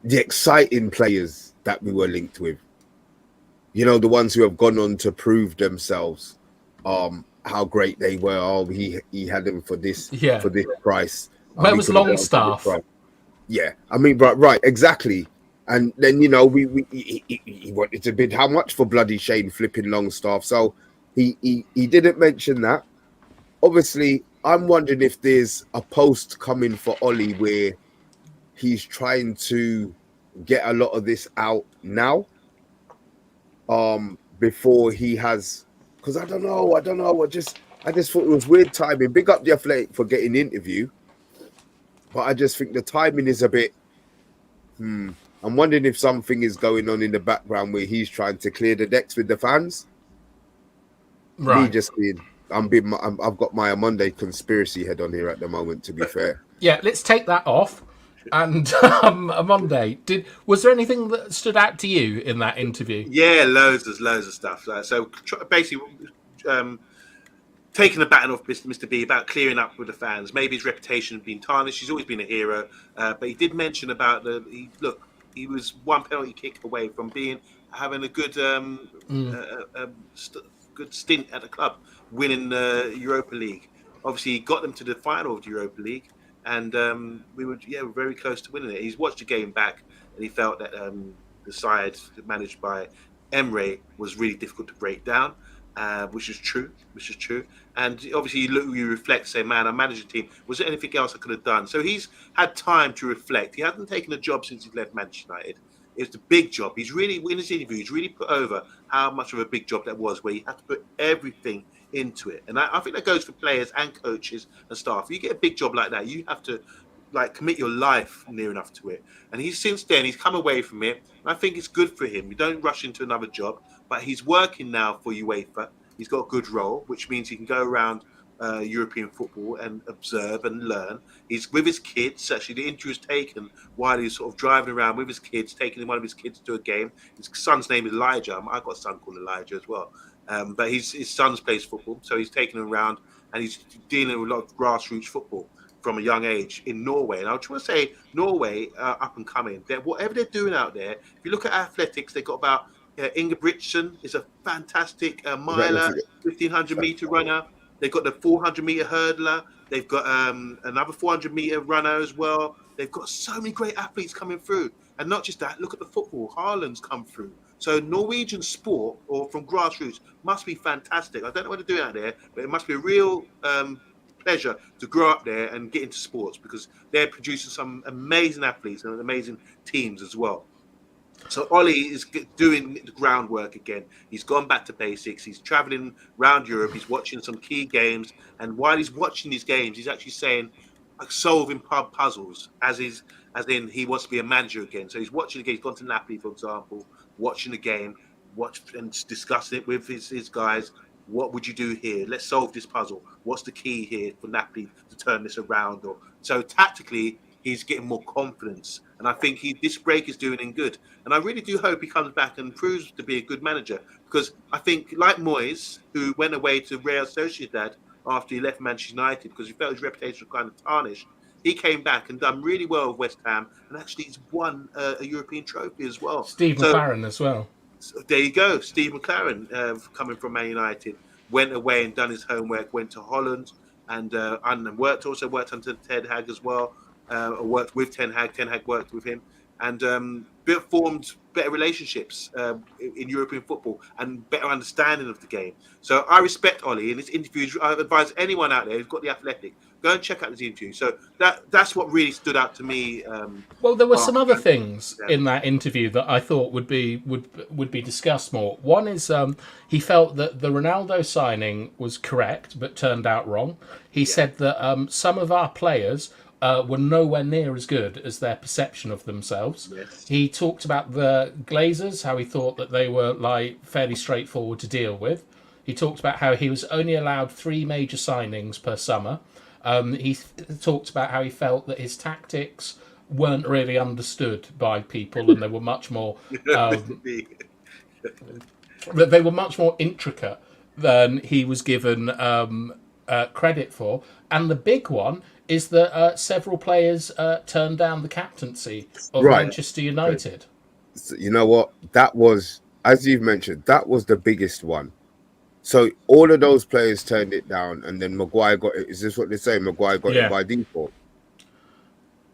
The exciting players that we were linked with, you know, the ones who have gone on to prove themselves, how great they were. Oh, he had them for this price. Where was Longstaff? Yeah, I mean, right, exactly. And then, you know, he wanted to bid how much for bloody Shane flipping Longstaff? So he didn't mention that. Obviously, I'm wondering if there's a post coming for Ollie where he's trying to get a lot of this out now, before he has, because I don't know. I just thought it was weird timing. Big up the Athletic for getting the interview, but I just think the timing is a bit. I'm wondering if something is going on in the background where he's trying to clear the decks with the fans. Right. Me just being, I've got my Monday conspiracy head on here at the moment. To be fair. Yeah, let's take that off. And Monday, was there anything that stood out to you in that interview? Yeah, loads of stuff. So basically, taking the baton off Mr. B about clearing up with the fans. Maybe his reputation had been tarnished. He's always been a hero, but he did mention about he was one penalty kick away from having a good good stint at the club, winning the Europa League. Obviously, he got them to the final of the Europa League. And we were very close to winning it. He's watched the game back, and he felt that the side managed by Emre was really difficult to break down, which is true. And obviously, you reflect, say, man, I managed the team. Was there anything else I could have done? So he's had time to reflect. He hasn't taken a job since he left Manchester United. It's the big job. He's really, in his interview, he's really put over how much of a big job that was, where you have to put everything into it. And I think that goes for players and coaches and staff. If you get a big job like that, you have to commit your life near enough to it. And since then he's come away from it. And I think it's good for him. You don't rush into another job, but he's working now for UEFA. He's got a good role, which means he can go around European football and observe and learn. He's with his kids. Actually, the interview was taken while he's sort of driving around with his kids, taking one of his kids to a game. His son's name is Elijah. I've got a son called Elijah as well. But his son's plays football, so he's taking him around and he's dealing with a lot of grassroots football from a young age in Norway. And I just want to say, Norway, up and coming, whatever they're doing out there, if you look at athletics, they've got about Ingebrigtsen is a fantastic miler, 1,500-meter runner. They've got the 400-meter hurdler. They've got another 400-meter runner as well. They've got so many great athletes coming through. And not just that, look at the football. Haaland's come through. So Norwegian sport, or from grassroots, must be fantastic. I don't know what they're doing out there, but it must be a real pleasure to grow up there and get into sports, because they're producing some amazing athletes and amazing teams as well. So Ollie is doing the groundwork again. He's gone back to basics. He's traveling around Europe. He's watching some key games, and while he's watching these games, he's actually saying, solving puzzles, as in he wants to be a manager again. So he's watching the game. He's gone to Napoli, for example, watching the game, watch and discussing it with his guys. What would you do here? Let's solve this puzzle. What's the key here for Napoli to turn this around? Or so tactically, he's getting more confidence, and I think this break is doing him good. And I really do hope he comes back and proves to be a good manager, because I think, like Moyes, who went away to Real Sociedad after he left Manchester United because he felt his reputation was kind of tarnished, he came back and done really well with West Ham, and actually he's won a European trophy as well. Steve McLaren as well. So there you go. Steve McLaren, coming from Man United, went away and done his homework, went to Holland, and worked under Ten Hag as well. Worked with Ten Hag. Ten Hag worked with him, and formed better relationships in European football and better understanding of the game. So I respect Ollie in his interviews. I advise anyone out there who's got The Athletic, go and check out his interview. So that's what really stood out to me. Well, there were some other things in that interview that I thought would be discussed more. One is he felt that the Ronaldo signing was correct but turned out wrong. He said that some of our players were nowhere near as good as their perception of themselves. Yes. He talked about the Glazers, how he thought that they were fairly straightforward to deal with. He talked about how he was only allowed 3 major signings per summer. He talked about how he felt that his tactics weren't really understood by people, and they were much more they were much more intricate than he was given credit for. And the big one is that several players turned down the captaincy of Manchester United. So, you know what? That was, as you've mentioned, that was the biggest one. So all of those players turned it down, and then Maguire got it. Is this what they say? Maguire got it by default.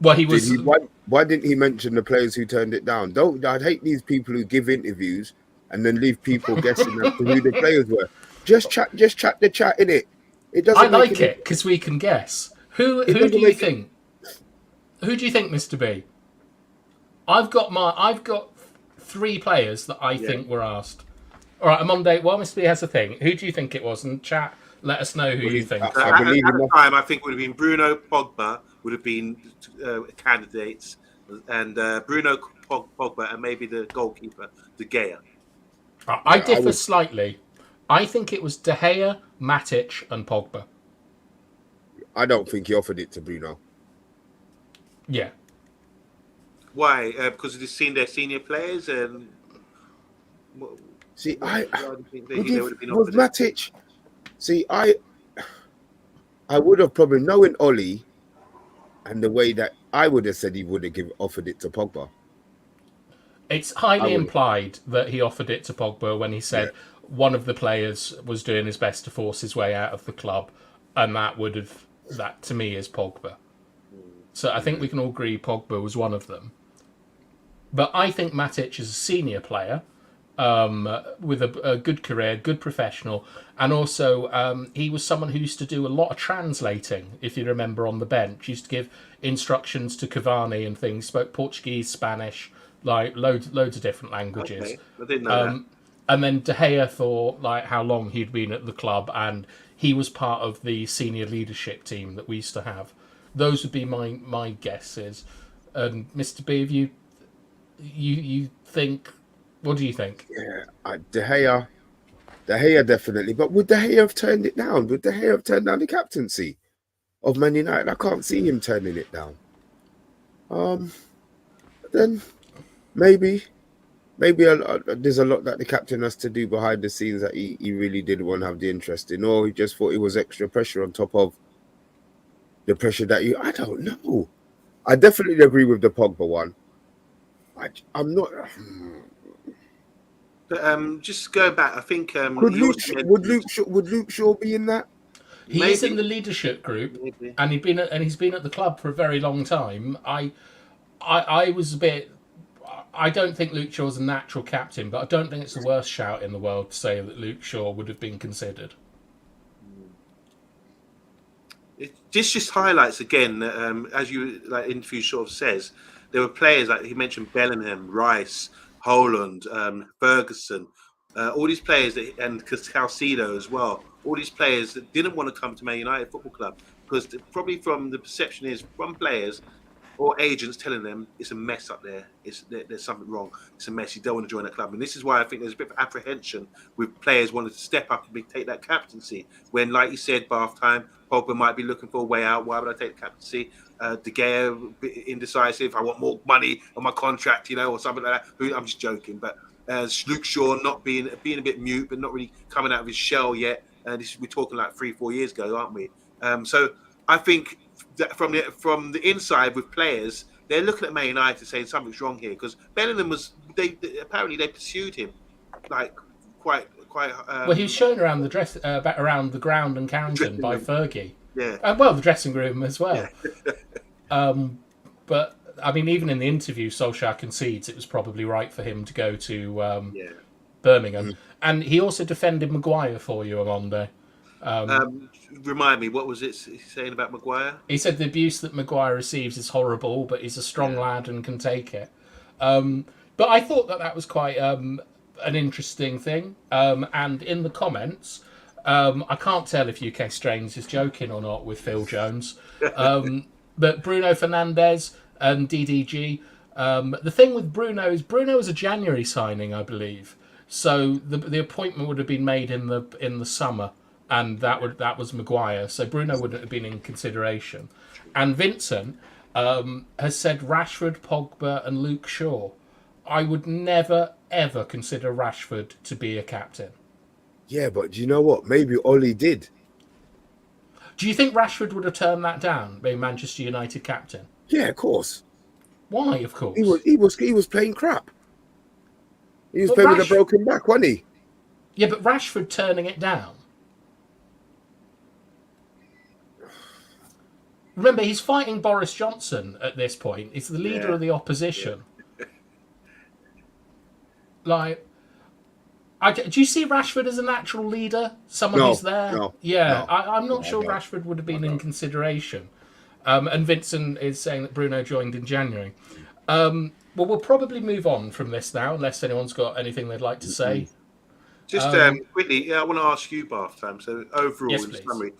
Well, he was. Why didn't he mention the players who turned it down? I'd hate these people who give interviews and then leave people guessing as to who the players were. Just chat the chat, innit? It doesn't. I like it because we can guess. Who do you think? Who do you think, Mr. B? I've got 3 players that I think were asked. All right, Omondi, while Mr. B has a thing, who do you think it was? And chat, let us know who you think. At the time, I think it would have been Bruno, Pogba would have been candidates, and Bruno, Pogba, and maybe the goalkeeper, De Gea. I differ slightly. I think it was De Gea, Matic, and Pogba. I don't think he offered it to Bruno. Yeah. Why? Because they've seen their senior players and. See, with Matic. See, I would have probably, knowing Ollie and the way that I would have said he would have offered it to Pogba. It's highly implied that he offered it to Pogba when he said one of the players was doing his best to force his way out of the club, and that to me is Pogba. So I think we can all agree Pogba was one of them. But I think Matic is a senior player with a good career, good professional, and also he was someone who used to do a lot of translating, if you remember, on the bench. He used to give instructions to Cavani and things. He spoke Portuguese, Spanish, loads of different languages. Okay. I didn't know that. And then De Gea for how long he'd been at the club, and he was part of the senior leadership team that we used to have. Those would be my guesses. And Mr. B, if you think, what do you think? Yeah, De Gea definitely. But would De Gea have turned it down? Would De Gea have turned down the captaincy of Man United? I can't see him turning it down. Then maybe there's a lot that the captain has to do behind the scenes that he really didn't want to have the interest in, or he just thought it was extra pressure on top of the pressure that I don't know. I definitely agree with the Pogba one. I'm not. But just go back. I think would Luke Shaw be in that? He is in the leadership group, and he's been at the club for a very long time. I was a bit. I don't think Luke Shaw's a natural captain, but I don't think it's the worst shout in the world to say that Luke Shaw would have been considered. This just highlights again, as you like interview sort of says, there were players like he mentioned Bellingham, Rice, Holland, Ferguson, all these players and Calcido as well. All these players that didn't want to come to Man United Football Club because probably from the perception is from players or agents telling them it's a mess up there. There's something wrong. It's a mess. You don't want to join that club. And this is why I think there's a bit of apprehension with players wanting to step up and take that captaincy. When, like you said, bath time, Pogba might be looking for a way out. Why would I take the captaincy? De Gea, indecisive. I want more money on my contract, or something like that. I'm just joking. But Luke Shaw not being a bit mute, but not really coming out of his shell yet. We're talking like 3-4 years ago, aren't we? So I think that from the inside with players, they're looking at Man United saying something's wrong here because Bellingham apparently they pursued him like quite. Well, he was shown around the around the ground and Carrington by Fergie. Yeah, and the dressing room as well. Yeah. But I mean, even in the interview, Solskjaer concedes it was probably right for him to go to Birmingham, and he also defended Maguire for you, Omondi. Remind me, what was it saying about Maguire? He said the abuse that Maguire receives is horrible, but he's a strong lad and can take it. But I thought that was quite an interesting thing. And in the comments, I can't tell if UK Strains is joking or not with Phil Jones. But Bruno Fernandes and DDG. The thing with Bruno is Bruno was a January signing, I believe. So the appointment would have been made in the summer. And that was Maguire, so Bruno wouldn't have been in consideration. And Vincent has said Rashford, Pogba, and Luke Shaw. I would never ever consider Rashford to be a captain. Yeah, but do you know what? Maybe Ollie did. Do you think Rashford would have turned that down, being Manchester United captain? Yeah, of course. Why? Of course. He was playing crap. He was playing with a broken back, wasn't he? Yeah, but Rashford turning it down. Remember, he's fighting Boris Johnson at this point. He's the leader of the opposition. Yeah. Do you see Rashford as a natural leader? Someone who's there? No. I'm not sure Rashford would have been in consideration. And Vincent is saying that Bruno joined in January. Well, we'll probably move on from this now, unless anyone's got anything they'd like to say. Just quickly, I want to ask you, Bath Time. So overall, in summary,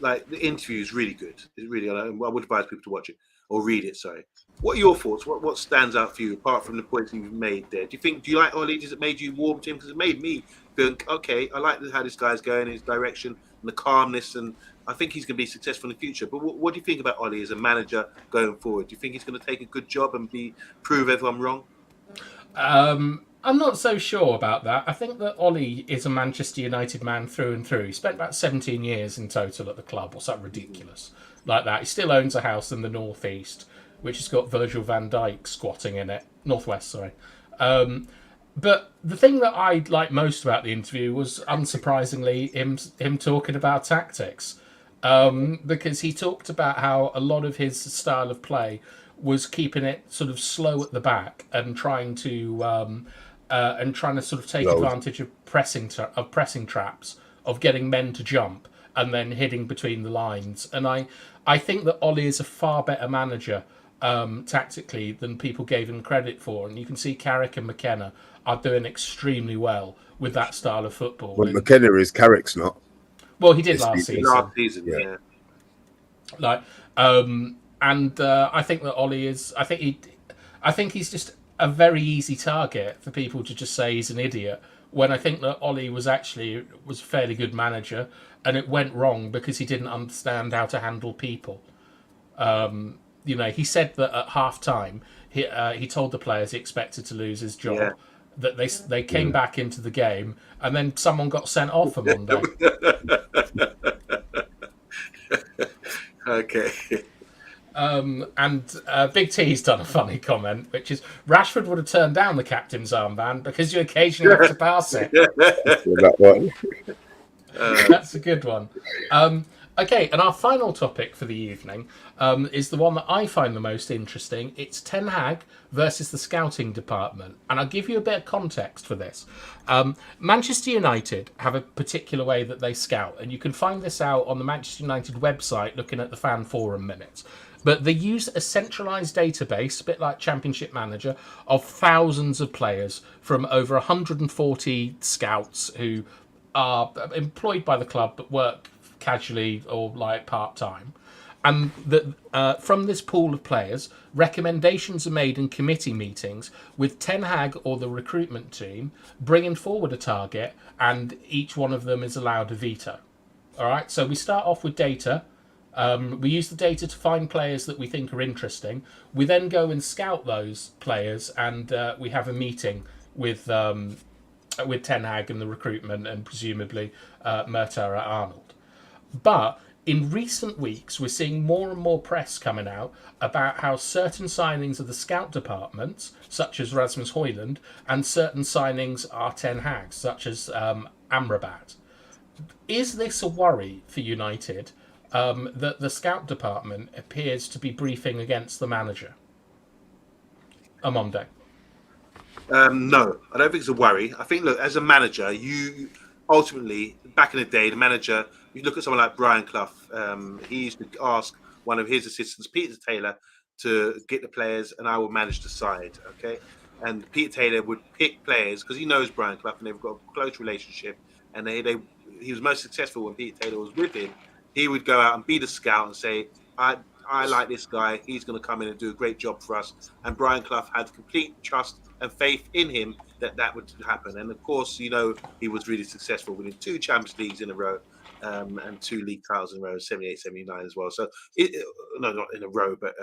like the interview is really good. It's really, I would advise people to watch it or read it. Sorry. What are your thoughts? What stands out for you apart from the points you've made there? Do you like Ollie? Does it made you warm to him? Because it made me think, okay, I like how this guy's going, his direction and the calmness, and I think he's going to be successful in the future. But what do you think about Ollie as a manager going forward? Do you think he's going to take a good job and prove everyone wrong? I'm not so sure about that. I think that Ollie is a Manchester United man through and through. He spent about 17 years in total at the club, or something ridiculous like that. He still owns a house in the northeast, which has got Virgil van Dijk squatting in it. Northwest, sorry. But the thing that I liked most about the interview was, unsurprisingly, him talking about tactics. Because he talked about how a lot of his style of play was keeping it sort of slow at the back and trying to sort of take advantage of pressing traps, of getting men to jump and then hitting between the lines. And I think that Ollie is a far better manager tactically than people gave him credit for. And you can see Carrick and McKenna are doing extremely well with that style of football. Well, McKenna is, Carrick's not. Well, he did last season. Yeah. I think that Ollie is. I think he's just a very easy target for people to just say he's an idiot. When I think that Ollie was a fairly good manager, and it went wrong because he didn't understand how to handle people. He said that at half time he told the players he expected to lose his job. Yeah. That they came back into the game, and then someone got sent off on Monday. Okay. Big T's done a funny comment, which is Rashford would have turned down the captain's armband because you occasionally have to pass it. That one. That's a good one. Okay, and our final topic for the evening is the one that I find the most interesting. It's Ten Hag versus the scouting department. And I'll give you a bit of context for this. Manchester United have a particular way that they scout, and you can find this out on the Manchester United website looking at the fan forum minutes. But they use a centralised database, a bit like Championship Manager, of thousands of players from over 140 scouts who are employed by the club but work casually or like part-time, and that from this pool of players, recommendations are made in committee meetings with Ten Hag or the recruitment team bringing forward a target, and each one of them is allowed a veto. All right, so we start off with data. We use the data to find players that we think are interesting. We then go and scout those players, and we have a meeting with Ten Hag and the recruitment, and presumably Murtala Arnold. But in recent weeks, we're seeing more and more press coming out about how certain signings of the scout departments, such as Rasmus Højlund, and certain signings are Ten Hag, such as Amrabat. Is this a worry for United that the scout department appears to be briefing against the manager? Omondi. No, I don't think it's a worry. I think, look, as a manager, you ultimately, back in the day, the manager, you look at someone like Brian Clough, he used to ask one of his assistants, Peter Taylor, to get the players, and I will manage the side, okay? And Peter Taylor would pick players because he knows Brian Clough and they've got a close relationship. And he was most successful when Peter Taylor was with him. He would go out and be the scout and say, I like this guy. He's going to come in and do a great job for us. And Brian Clough had complete trust and faith in him that would happen. And of course, he was really successful, winning 2 Champions Leagues in a row and 2 league titles in a row, 78, 79 as well. So, no, not in a row, but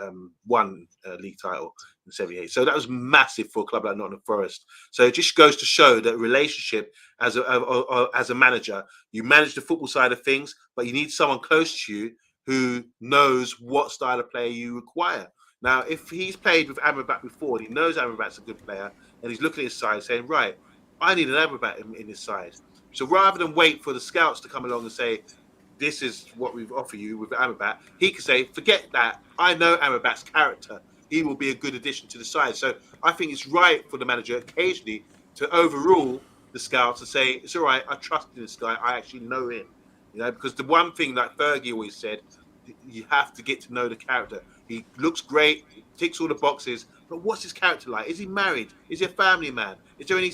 1 league title in 78. So that was massive for a club like Nottingham Forest. So it just goes to show that relationship as a manager, you manage the football side of things, but you need someone close to you who knows what style of player you require. Now, if he's played with Amrabat before, and he knows Amrabat's a good player, and he's looking at his side saying, right, I need an Amrabat in his side. So rather than wait for the scouts to come along and say, this is what we've offered you with Amrabat, he could say, forget that. I know Amrabat's character. He will be a good addition to the side. So I think it's right for the manager occasionally to overrule the scouts and say, it's all right, I trust in this guy. I actually know him. Because the one thing that Fergie always said, you have to get to know the character. He looks great, ticks all the boxes, but what's his character like? Is he married? Is he a family man? Is there any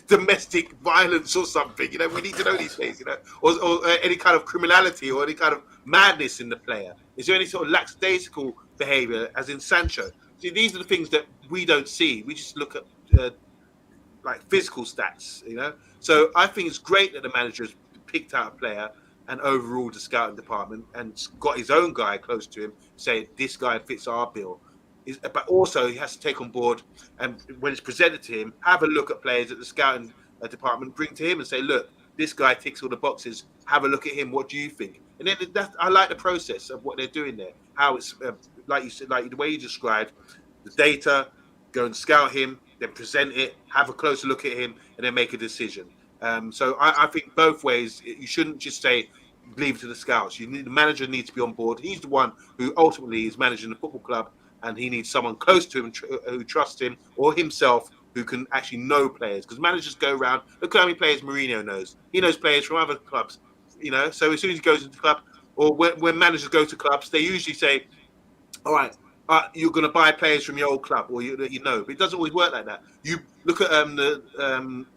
domestic violence or something? We need to know these things, or any kind of criminality or any kind of madness in the player. Is there any sort of lackadaisical behavior, as in Sancho? See, these are the things that we don't see. We just look at like physical stats, So I think it's great that the manager has picked out a player and overruled the scouting department and got his own guy close to him, say this guy fits our bill. But also he has to take on board, and when it's presented to him, have a look at players that the scouting department bring to him and say, look, this guy ticks all the boxes. Have a look at him. What do you think? And then I like the process of what they're doing there. How it's like you said, like the way you described, the data, go and scout him, then present it, have a closer look at him, and then make a decision. So I think both ways. You shouldn't just say leave it to the scouts. The manager needs to be on board. He's the one who ultimately is managing the football club, and he needs someone close to him who trusts him, or himself, who can actually know players. Because managers go around. Look how many players Mourinho knows. He knows players from other clubs. So as soon as he goes into the club, or when managers go to clubs, they usually say, all right, you're going to buy players from your old club, or but it doesn't always work like that. You look at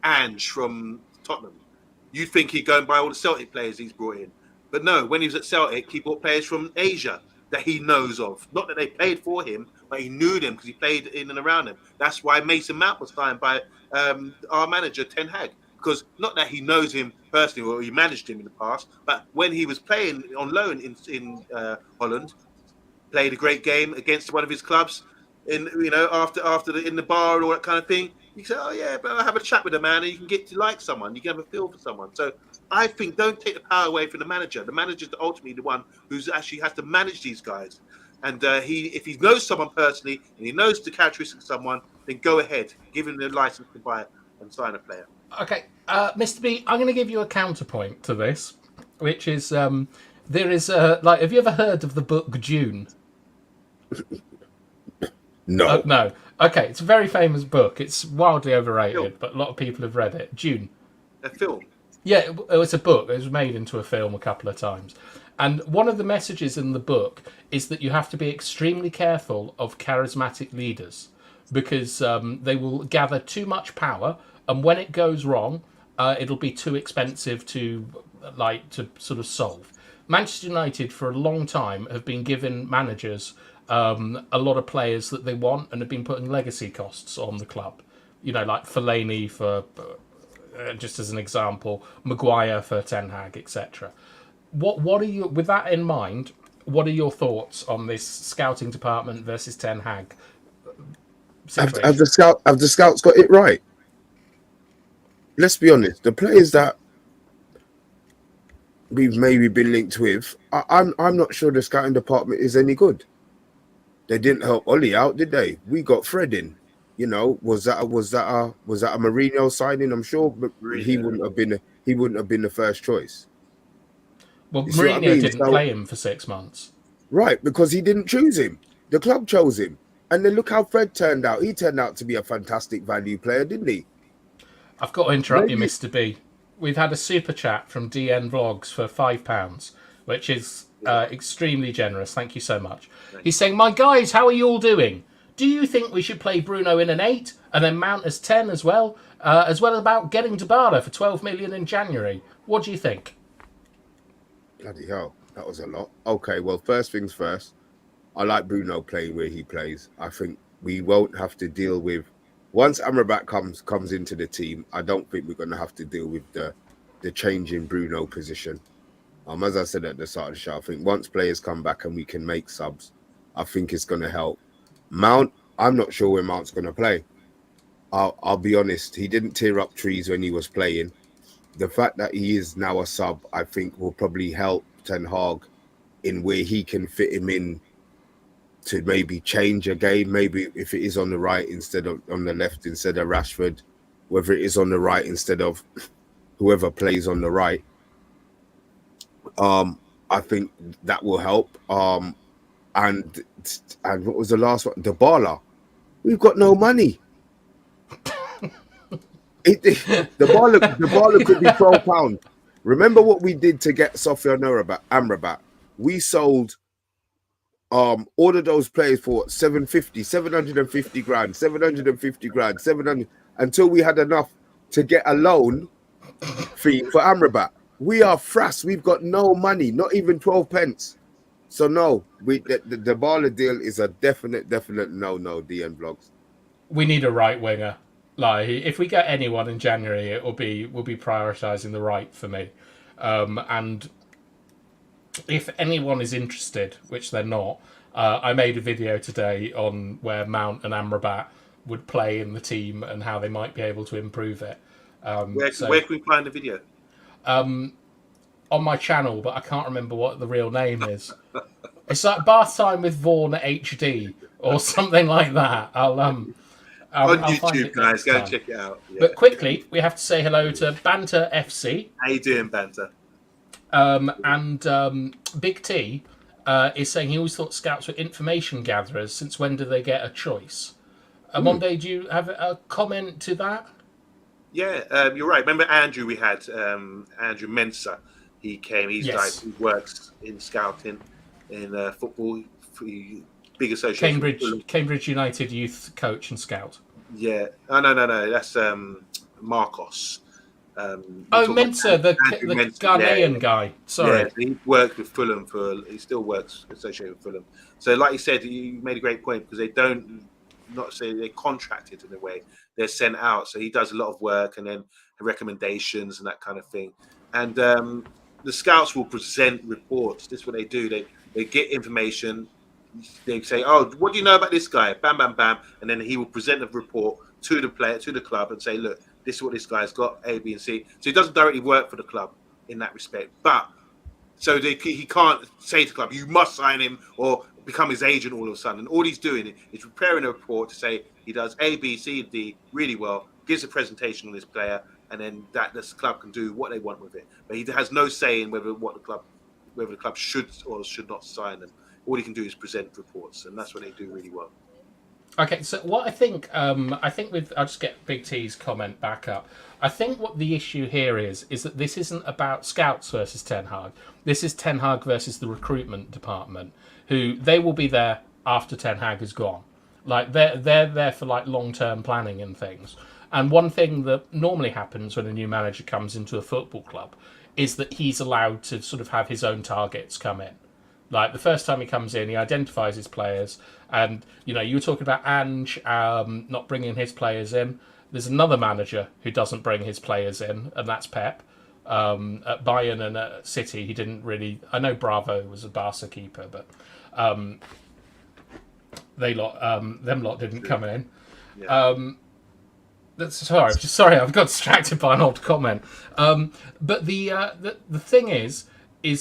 Ange from Tottenham. You'd think he'd go and buy all the Celtic players he's brought in, but no. When he was at Celtic, he bought players from Asia that he knows of. Not that they played for him, but he knew them because he played in and around them. That's why Mason Mount was signed by our manager Ten Hag, because not that he knows him personally or he managed him in the past, but when he was playing on loan in Holland, played a great game against one of his clubs after in the bar and all that kind of thing. You say, oh yeah, but I'll have a chat with the man and you can get to like someone. You can have a feel for someone. So I think don't take the power away from the manager. The manager's ultimately the one who's actually has to manage these guys. And if he knows someone personally and he knows the characteristics of someone, then go ahead, give him the license to buy and sign a player. Okay, Mr. B, I'm going to give you a counterpoint to this, which is There is a like. Have you ever heard of the book Dune? No. No. Okay, it's a very famous book. It's wildly Film. overrated, but a lot of people have read it. Dune. A film. Yeah, it was a book. It was made into a film a couple of times. And one of the messages in the book is that you have to be extremely careful of charismatic leaders because they will gather too much power, and when it goes wrong, it'll be too expensive to sort of solve. Manchester United for a long time have been given managers a lot of players that they want and have been putting legacy costs on the club. You know, like Fellaini for just as an example, Maguire for Ten Hag, etc. What are you, with that in mind? What are your thoughts on this scouting department versus Ten Hag situation? Have the scouts got it right? Let's be honest. The players that we've maybe been linked with, I'm not sure the scouting department is any good. They didn't help Ollie out, did they? We got Fred in. You know, was that a Mourinho signing? I'm sure he wouldn't have been the first choice. Well, Mourinho didn't play him for 6 months. Right, because he didn't choose him. The club chose him. And then look how Fred turned out. He turned out to be a fantastic value player, didn't he? I've got to interrupt you, Mr. B. We've had a super chat from DN Vlogs for £5, which is extremely generous. Thank you so much. He's saying, my guys, how are you all doing? Do you think we should play Bruno in an 8 and then Mount as 10 as well about getting Dybala for 12 million in January? What do you think? Bloody hell, that was a lot. Okay, well, first things first, I like Bruno playing where he plays. I think we won't have to deal with, once Amrabat comes into the team, I don't think we're going to have to deal with the change in Bruno position. As I said at the start of the show, I think once players come back and we can make subs, I think it's going to help. Mount, I'm not sure where Mount's going to play. I'll be honest, he didn't tear up trees when he was playing. The fact that he is now a sub, I think, will probably help Ten Hag in where he can fit him in to maybe change a game. Maybe if it is on the right instead of on the left instead of Rashford, whether it is on the right instead of whoever plays on the right. I think that will help. And what was the last one? Dybala. We've got no money. The could be £12. Remember what we did to get Sofiane Amrabat? We sold all of those players for 750 grand, 700 until we had enough to get a loan fee for Amrabat. We are frass. We've got no money, not even 12 pence. So no, the Dybala deal is a definite no. DN Vlogs. We need a right winger. Like, if we get anyone in January, we'll be prioritising the right for me. And if anyone is interested, which they're not, I made a video today on where Mount and Amrabat would play in the team and how they might be able to improve it. Where can we find the video? On my channel, but I can't remember what the real name is. It's like Bath Time with Vaughan HD or something like that. I'll on YouTube, guys, go and check it out. Yeah. But quickly, we have to say hello to Banter FC. How you doing, Banter? And Big T is saying he always thought scouts were information gatherers. Since when do they get a choice? Omondi, do you have a comment to that? Yeah, you're right. Remember Andrew? We had Andrew Mensah. He came. He's yes. He works in scouting in football. Big association. Cambridge United youth coach and scout. Yeah. Oh, no. That's Marcos. Mensah, the Ghanaian guy. Sorry. Yeah, he worked with Fulham he still works associated with Fulham. So, like you said, you made a great point because they don't, not say they're contracted in a way. They're sent out. So he does a lot of work and then recommendations and that kind of thing. And the scouts will present reports. This is what they do. They get information. They say, "Oh, what do you know about this guy?" Bam, bam, bam, and then he will present a report to the player, to the club, and say, "Look, this is what this guy's got, A, B, and C." So he doesn't directly work for the club in that respect, but so he can't say to the club, "You must sign him," or become his agent all of a sudden. All he's doing is preparing a report to say he does A, B, C, and D really well, gives a presentation on this player, and then this club can do what they want with it. But he has no say in what the club whether the club should or should not sign them. All he can do is present reports, and that's what they do really well. Okay, so what I think with I'll just get Big T's comment back up. I think what the issue here is that this isn't about scouts versus Ten Hag. This is Ten Hag versus the recruitment department, who they will be there after Ten Hag is gone. Like they're there for like long-term planning and things. And one thing that normally happens when a new manager comes into a football club is that he's allowed to sort of have his own targets come in. Like the first time he comes in, he identifies his players, and you were talking about Ange not bringing his players in. There's another manager who doesn't bring his players in, and that's Pep. At Bayern and at City, he didn't really. I know Bravo was a Barca keeper, but them lot didn't come in. Yeah. Sorry, I've got distracted by an old comment. But the thing is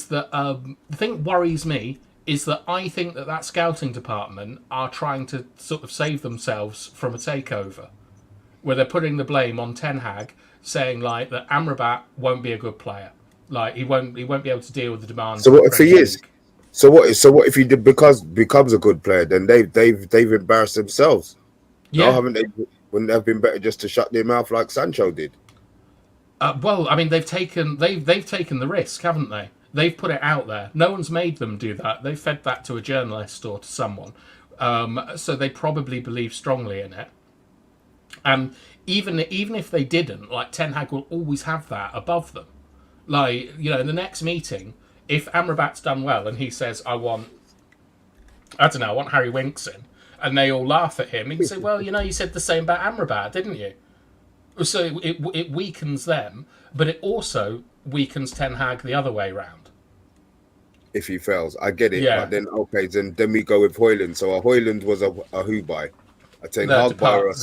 that the thing that worries me is that I think that scouting department are trying to sort of save themselves from a takeover, where they're putting the blame on Ten Hag, saying like that Amrabat won't be a good player, like he won't be able to deal with the demands. So what if he is? So what if he becomes a good player? Then they've embarrassed themselves. Yeah, no, haven't they? Wouldn't it have been better just to shut their mouth like Sancho did? Well, I mean, they've taken the risk, haven't they? They've put it out there. No one's made them do that. They fed that to a journalist or to someone. So they probably believe strongly in it. And even if they didn't, like Ten Hag will always have that above them. Like, in the next meeting, if Amrabat's done well and he says, I want Harry Winks in, and they all laugh at him, he can say, well, you said the same about Amrabat, didn't you? So it weakens them, but it also weakens Ten Hag the other way round. If he fails, I get it. Yeah. But then we go with Højlund. So a Højlund was a who buy? A Ten Hag buy or a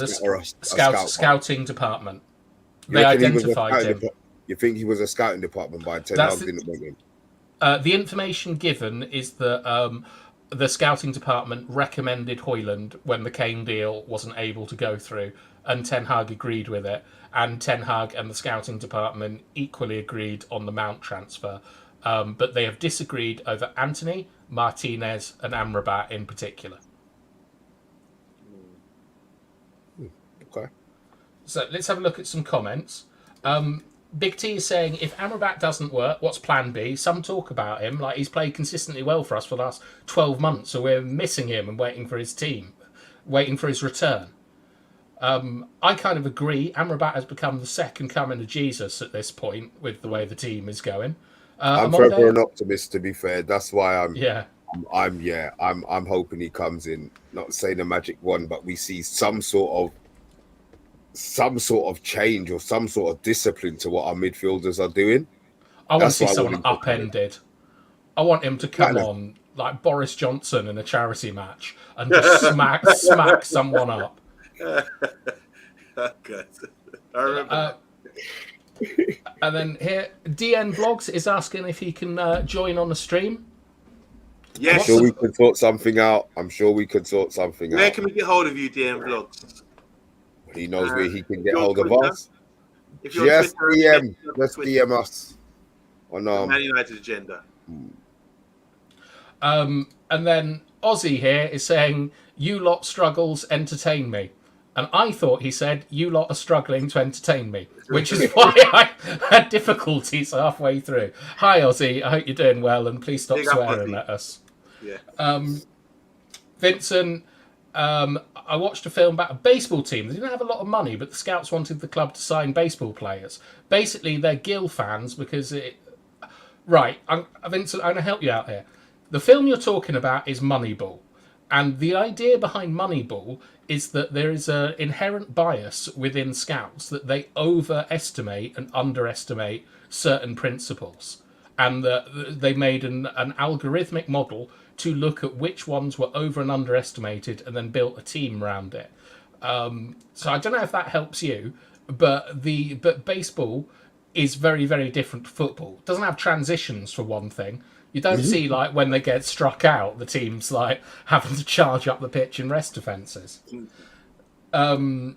scout scouting department. You They reckon he was a identified scouting him. You think he was a scouting department by Ten Hag didn't want him? The information given is that the scouting department recommended Højlund when the Kane deal wasn't able to go through, and Ten Hag agreed with it, and Ten Hag and the scouting department equally agreed on the Mount transfer, but they have disagreed over Anthony, Martinez and Amrabat in particular. Okay. So let's have a look at some comments. Big T is saying, if Amrabat doesn't work, what's plan B? Some talk about him, like he's played consistently well for us for the last 12 months, so we're missing him and waiting for his return. I kind of agree. Amrabat has become the second coming of Jesus at this point with the way the team is going. I'm forever an optimist, to be fair. That's why I'm hoping he comes in. Not saying a magic one, but we see some sort of change or some sort of discipline to what our midfielders are doing. I want to see someone upended. I want him to come on like Boris Johnson in a charity match and just smack someone up. Good. I remember. And then here, DN Vlogs is asking if he can join on the stream. Yes. I'm sure we could sort something out. Where can we get hold of you, DN Vlogs? He knows where he can get hold of us. If you're Just Twitter, DM. Let's DM us on Man United agenda. And then Ozzy here is saying, you lot struggles entertain me. And I thought he said, you lot are struggling to entertain me, which is why I had difficulties halfway through. Hi, Ozzy. I hope you're doing well, and please stop swearing at us. Yeah. Vincent, I watched a film about a baseball team. They didn't have a lot of money, but the scouts wanted the club to sign baseball players. Basically, they're Gill fans because it... Right, Vincent, I'm going to help you out here. The film you're talking about is Moneyball. And the idea behind Moneyball is that there is an inherent bias within scouts that they overestimate and underestimate certain principles. And that they made an algorithmic model to look at which ones were over and underestimated and then built a team around it. So I don't know if that helps you, but baseball is very, very different to football. It doesn't have transitions, for one thing. You don't see, like, when they get struck out, the team's, like, having to charge up the pitch in rest defences. Yeah, and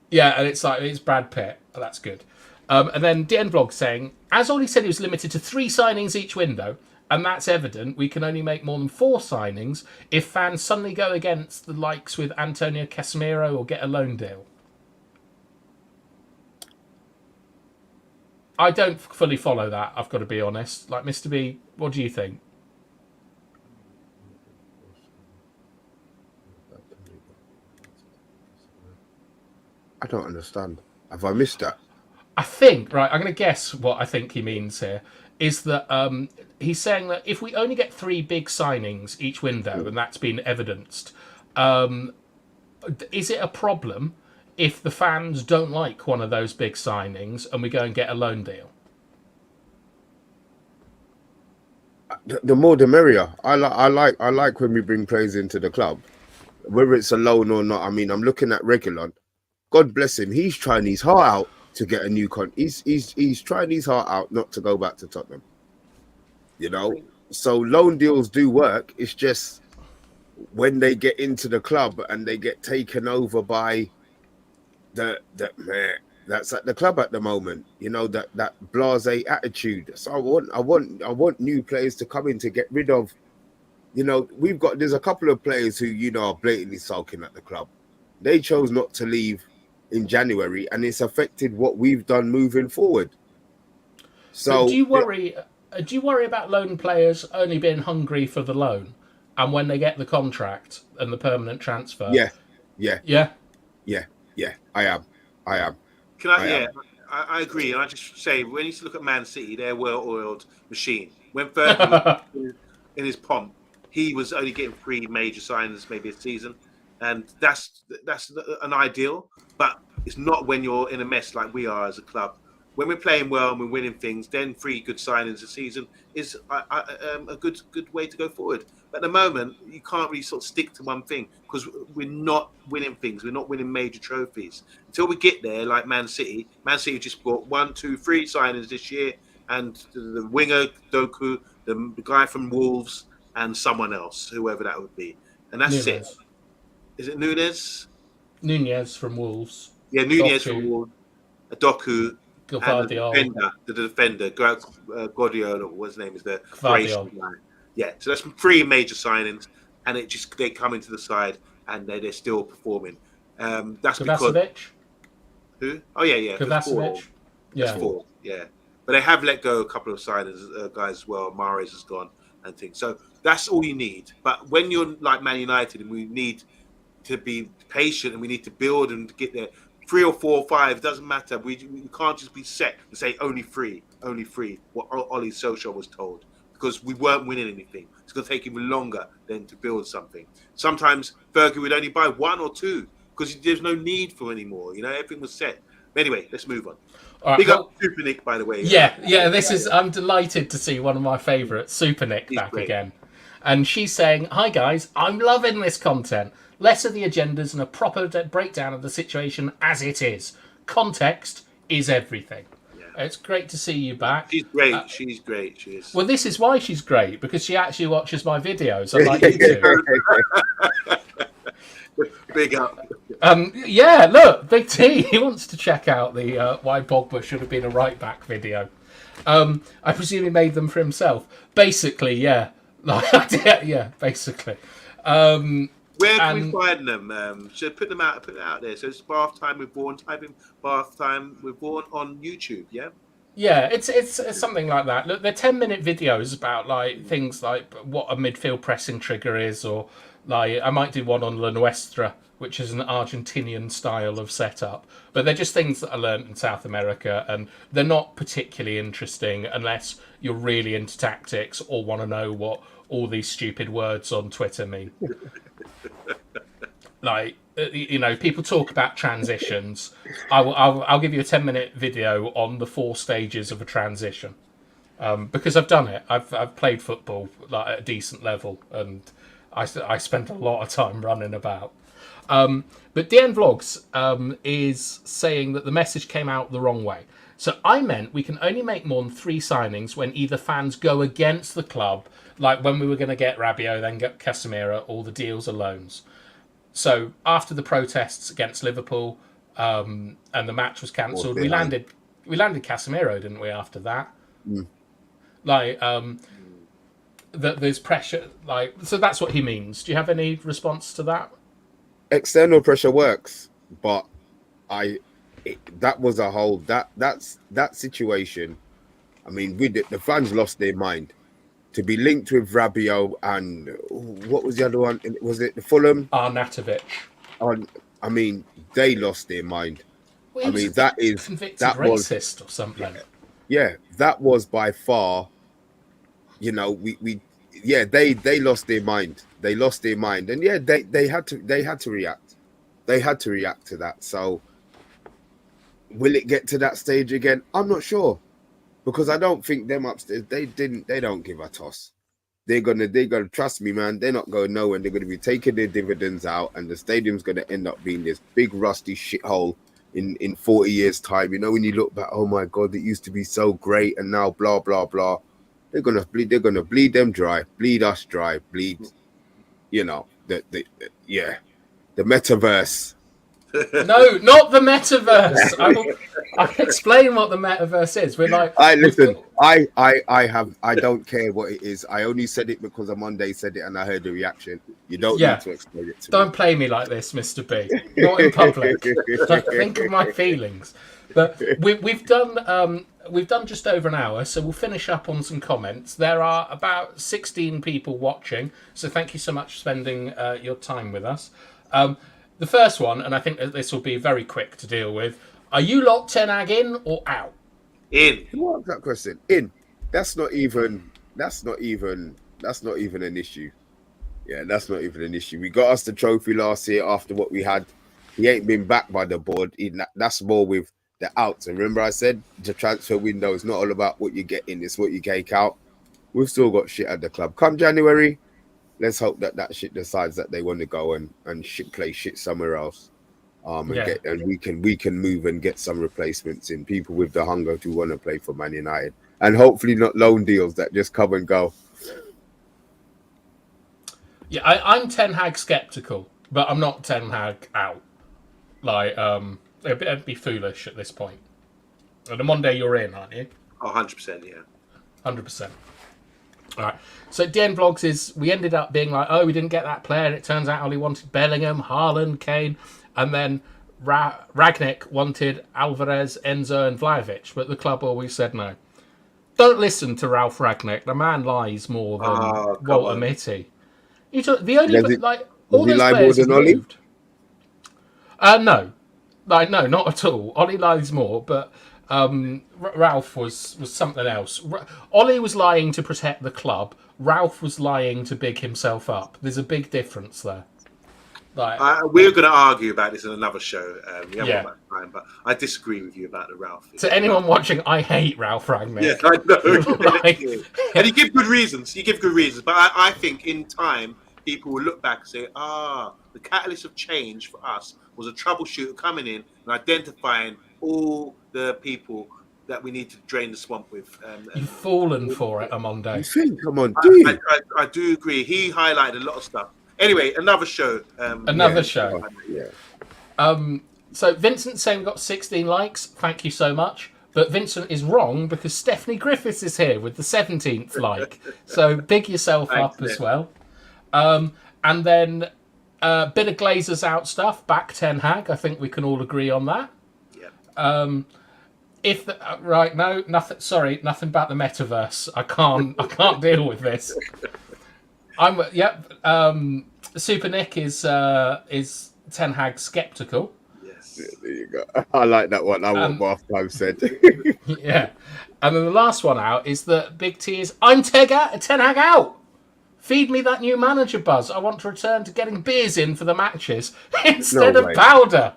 it's like, it's Brad Pitt. That's good. And then DN Vlog saying, as Ollie said, he was limited to 3 signings each window, and that's evident. We can only make more than 4 signings if fans suddenly go against the likes with Antonio Casemiro or get a loan deal. I don't fully follow that, I've got to be honest. Like, Mr. B, what do you think? I don't understand. Have I missed that? I think, right, I'm going to guess what I think he means here, is that he's saying that if we only get 3 big signings each window, and that's been evidenced, is it a problem if the fans don't like one of those big signings and we go and get a loan deal? The more the merrier. I like when we bring players into the club, whether it's a loan or not. I mean, I'm looking at Reguilon. God bless him. He's trying his heart out to get a new He's trying his heart out not to go back to Tottenham. You know, so loan deals do work. It's just when they get into the club and they get taken over by that's at the club at the moment. You know, that blasé attitude. So I want new players to come in to get rid of. You know, there's a couple of players who are blatantly sulking at the club. They chose not to leave in January, and it's affected what we've done moving forward. So but do you worry about loan players only being hungry for the loan, and when they get the contract and the permanent transfer? Yeah. I am. I agree, and I just say when you look at Man City, they're a well-oiled machine. When Ferguson in his pomp, he was only getting 3 major signings maybe a season, and that's an ideal. But it's not when you're in a mess like we are as a club. When we're playing well and we're winning things, then 3 good signings a season is a good way to go forward. But at the moment, you can't really sort of stick to one thing because we're not winning things. We're not winning major trophies. Until we get there, like Man City just brought 1, 2, 3 signings this year, and the winger, Doku, the guy from Wolves, and someone else, whoever that would be. And that's Nunez. it. Is it Nunez? Nunez from Wolves. Yeah, Nunez from Wolves. Doku. And the defender, Guardiola, what his name is, the Croatian guy. Yeah, so that's 3 major signings, and they come into the side and they're still performing. That's Kovacevic? Because who? Oh yeah, Kovacevic. Yeah, 4. Yeah, but they have let go a couple of signings, guys as well. Mahrez has gone and things. So that's all you need. But when you're like Man United, and we need to be patient and we need to build and get there. 3 or 4 or 5 doesn't matter. We can't just be set and say only 3. What Ollie Solskjaer was told, because we weren't winning anything. It's going to take even longer than to build something. Sometimes Fergie would only buy 1 or 2 because there's no need for anymore. You know, everything was set. But anyway, let's move on. All right, Big up Super Nick, by the way. Yeah. I'm delighted to see one of my favourites, Super Nick, back again. And she's saying, "Hi guys, I'm loving this content. Less of the agendas and a proper breakdown of the situation as it is. Context is everything." Yeah. It's great to see you back. She's great. She's great. She is. Well, this is why she's great, because she actually watches my videos, unlike you two. Big up. Yeah, look, Big T, he wants to check out the why Pogba should have been a right-back video. I presume he made them for himself. Basically, yeah. Yeah, basically. Where can we find them? Should put it out there. So it's Bath Time with Vaughan. Type in Bath Time with Vaughan on YouTube. Yeah. Yeah, it's something like that. Look, they're 10-minute videos about like things like what a midfield pressing trigger is, or like I might do one on La Nuestra, which is an Argentinian style of setup. But they're just things that I learned in South America, and they're not particularly interesting unless you're really into tactics or want to know what all these stupid words on Twitter mean. Like, you know, people talk about transitions. I'll give you a 10-minute video on the 4 stages of a transition, because I've done it. I've played football like at a decent level, and I spent a lot of time running about. But DN Vlogs is saying that the message came out the wrong way. So I meant we can only make more than 3 signings when either fans go against the club, like when we were going to get Rabiot, then get Casemiro, or the deals are loans. So after the protests against Liverpool and the match was cancelled, we landed landed Casemiro, didn't we? After that, Mm. like that there's pressure. Like, so that's what he means. Do you have any response to that? External pressure works, but that was a whole that situation. I mean, the fans lost their mind to be linked with Rabiot and what was the other one? Was it the Fulham? Arnautovic. I mean, they lost their mind. Well, I mean, that convicted was racist or something. that was by far. You know, they lost their mind. They lost their mind, and they had to react. They had to react to that. So, will it get to that stage again? I'm not sure, because I don't think them upstairs. They don't give a toss. They're gonna trust me, man. They're not going nowhere. They're gonna be taking their dividends out, and the stadium's gonna end up being this big rusty shithole in 40 years' time. You know, when you look back, oh my god, it used to be so great, and now blah blah blah. They're gonna bleed them dry, bleed us dry, bleed. You know, the metaverse. No, not the metaverse. I'll explain what the metaverse is. We're like, I don't care what it is. I only said it because Monday said it and I heard the reaction. You don't need to explain it to me. Don't play me like this, Mr. B. Not in public. Think of my feelings. But we've done just over an hour, so we'll finish up on some comments. There are about 16 people watching, so thank you so much for spending your time with us. The first one, and I think that this will be very quick to deal with. Are you lot Ten Hag in or out? In. Who asked that question? In. That's not even an issue. Yeah, that's not even an issue. We got us the trophy last year after what we had. He ain't been backed by the board. That's more with the outs. And remember I said the transfer window is not all about what you get in, it's what you take out. We've still got shit at the club. Come January, let's hope that shit decides that they want to go and play shit somewhere else. And we can move and get some replacements in, people with the hunger to want to play for Man United. And hopefully not loan deals that just come and go. Yeah, I'm Ten Hag skeptical, but I'm not Ten Hag out. Like, it'd be foolish at this point. And on Monday you're in, aren't you? 100%, yeah. 100%. All right. So DN Vlogs is, we ended up being like, oh, we didn't get that player, and it turns out Oli wanted Bellingham, Haaland, Kane, and then Ragnick wanted Alvarez, Enzo, and Vlahovic, but the club always said no. Don't listen to Ralph Ragnick. The man lies more than Walter Mitty. The only all those players have moved. No, no, not at all. Ollie lies more, but Ralph was something else. Ollie was lying to protect the club. Ralph was lying to big himself up. There's a big difference there. We're going to argue about this in another show. We haven't got much time, but I disagree with you about the Ralph. To anyone watching, I hate Ralph Ragnick. Yeah, I know. And you give good reasons. But I think in time, people will look back and say, the catalyst of change for us was a troubleshooter coming in and identifying all the people that we need to drain the swamp with. You've fallen for it, Amondo. You think? Come on, dude. I do agree. He highlighted a lot of stuff. Anyway, another show. Show. Yeah. So Vincent saying we got 16 likes. Thank you so much. But Vincent is wrong because Stephanie Griffiths is here with the 17th like. So big yourself up as well. And then a bit of Glazers out stuff. Back Ten Hag. I think we can all agree on that. Yeah. Nothing. Sorry, nothing about the metaverse. I can't deal with this. Super Nick is Ten Hag skeptical. Yes. Yeah, there you go. I like that one. I what Bath said. Yeah. And then the last one out is that Big T is I'm Ten Hag out. Feed me that new manager buzz. I want to return to getting beers in for the matches instead of powder.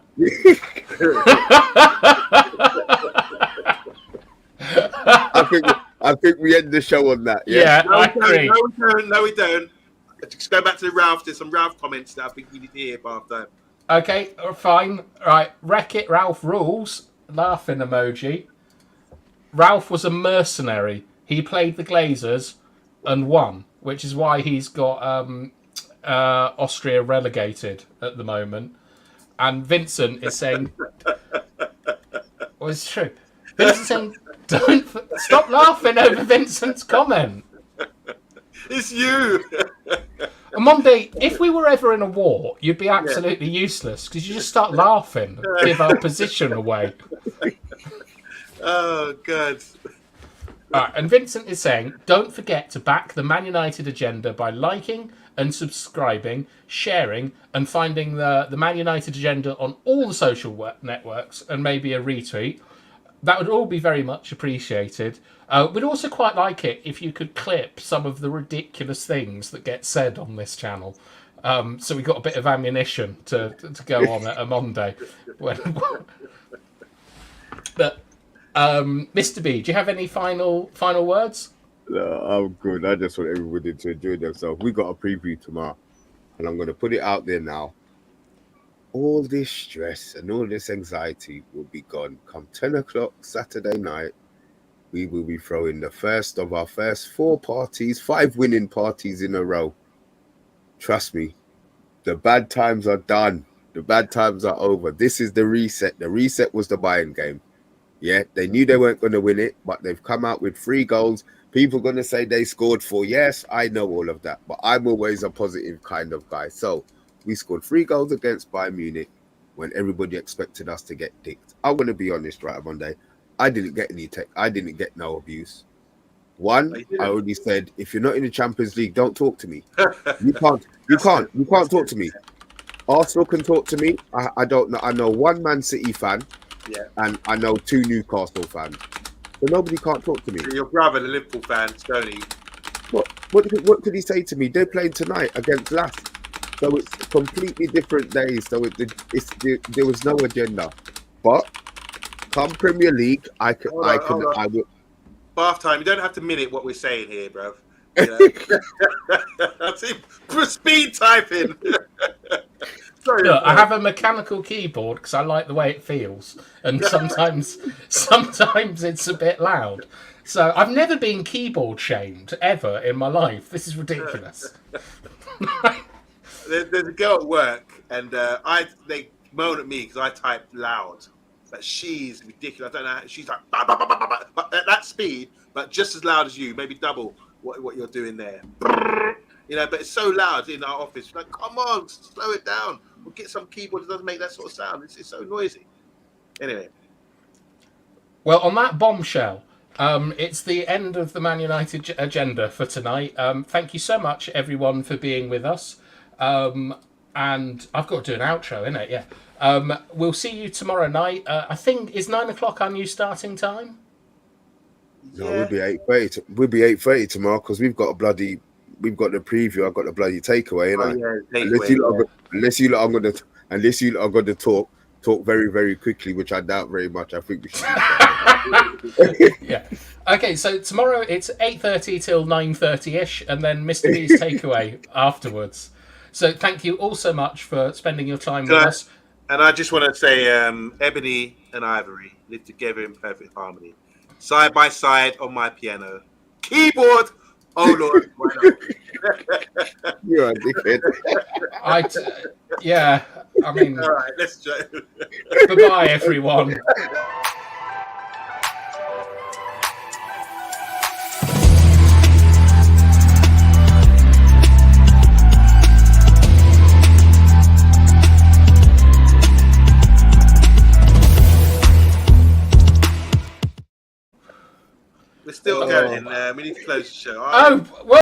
I think we end the show on that. Yeah, I agree. No, we don't. Just go back to the Ralph. There's some Ralph comments that I think you need to hear Bath time. Okay, fine. Right, Wreck-It Ralph rules. Laughing emoji. Ralph was a mercenary. He played the Glazers and won, which is why he's got Austria relegated at the moment. And Vincent is saying, well, it's true. Vincent saying, stop laughing over Vincent's comment. It's you. Omondi, if we were ever in a war, you'd be absolutely useless because you just start laughing and give our position away. Oh, God. All right, and Vincent is saying, don't forget to back the Man United agenda by liking and subscribing, sharing, and finding the Man United agenda on all the social networks and maybe a retweet. That would all be very much appreciated. We'd also quite like it if you could clip some of the ridiculous things that get said on this channel. So we got a bit of ammunition to go on at Omondi. But Mr. B, do you have any final words? No, I'm good. I just want everybody to enjoy themselves. We got a preview tomorrow, and I'm going to put it out there now. All this stress and all this anxiety will be gone. Come 10 o'clock Saturday night, we will be throwing the first of our first 5 winning parties in a row. Trust me, the bad times are done. The bad times are over. This is the reset. The reset was the Bayern game. Yeah, they knew they weren't going to win it, but they've come out with 3 goals. People are going to say they scored 4. Yes, I know all of that, but I'm always a positive kind of guy. So we scored 3 goals against Bayern Munich when everybody expected us to get dicked. I'm going to be honest, right, Monday. I didn't get any tech. I didn't get no abuse. One, I already said, if you're not in the Champions League, don't talk to me. You can't talk to me. Arsenal can talk to me. I don't know. I know 1 Man City fan. Yeah. And I know 2 Newcastle fans. So nobody can't talk to me. Your brother, the Liverpool fan, Stoney. What could he say to me? They're playing tonight against Lask. So it's completely different days. So there was no agenda. But come Premier League, I will. Bath time. You don't have to minute what we're saying here, bro. You know? That's it. Speed typing. Sorry, look, I have a mechanical keyboard because I like the way it feels, and sometimes it's a bit loud. So I've never been keyboard shamed ever in my life. This is ridiculous. There's a girl at work, and they moan at me because I type loud. But she's ridiculous. I don't know. She's like, bah, bah, bah, bah, bah, but at that speed, but just as loud as you, maybe double what you're doing there. You know, but it's so loud in our office. Like, come on, slow it down. We'll get some keyboard that doesn't make that sort of sound. It's so noisy. Anyway. Well, on that bombshell, it's the end of the Man United agenda for tonight. Thank you so much, everyone, for being with us. And I've got to do an outro, innit? Yeah. We'll see you tomorrow night. I think, is 9 o'clock our new starting time? No, we'll be 8:30. We'll be 8:30 tomorrow because we've got the preview. I've got the bloody takeaway, unless you lot are going to talk very, very quickly, which I doubt very much. I think we should. Yeah. Okay, so tomorrow it's 8:30 till 9:30ish, and then Mr. B's takeaway afterwards. So thank you all so much for spending your time with us. And I just want to say, Ebony and Ivory live together in perfect harmony, side by side on my piano, keyboard. Oh Lord, why not? You're a dickhead. Yeah, I mean, all right, let's go. Bye-bye, everyone. We're still going. We need to close the show. Oh, well.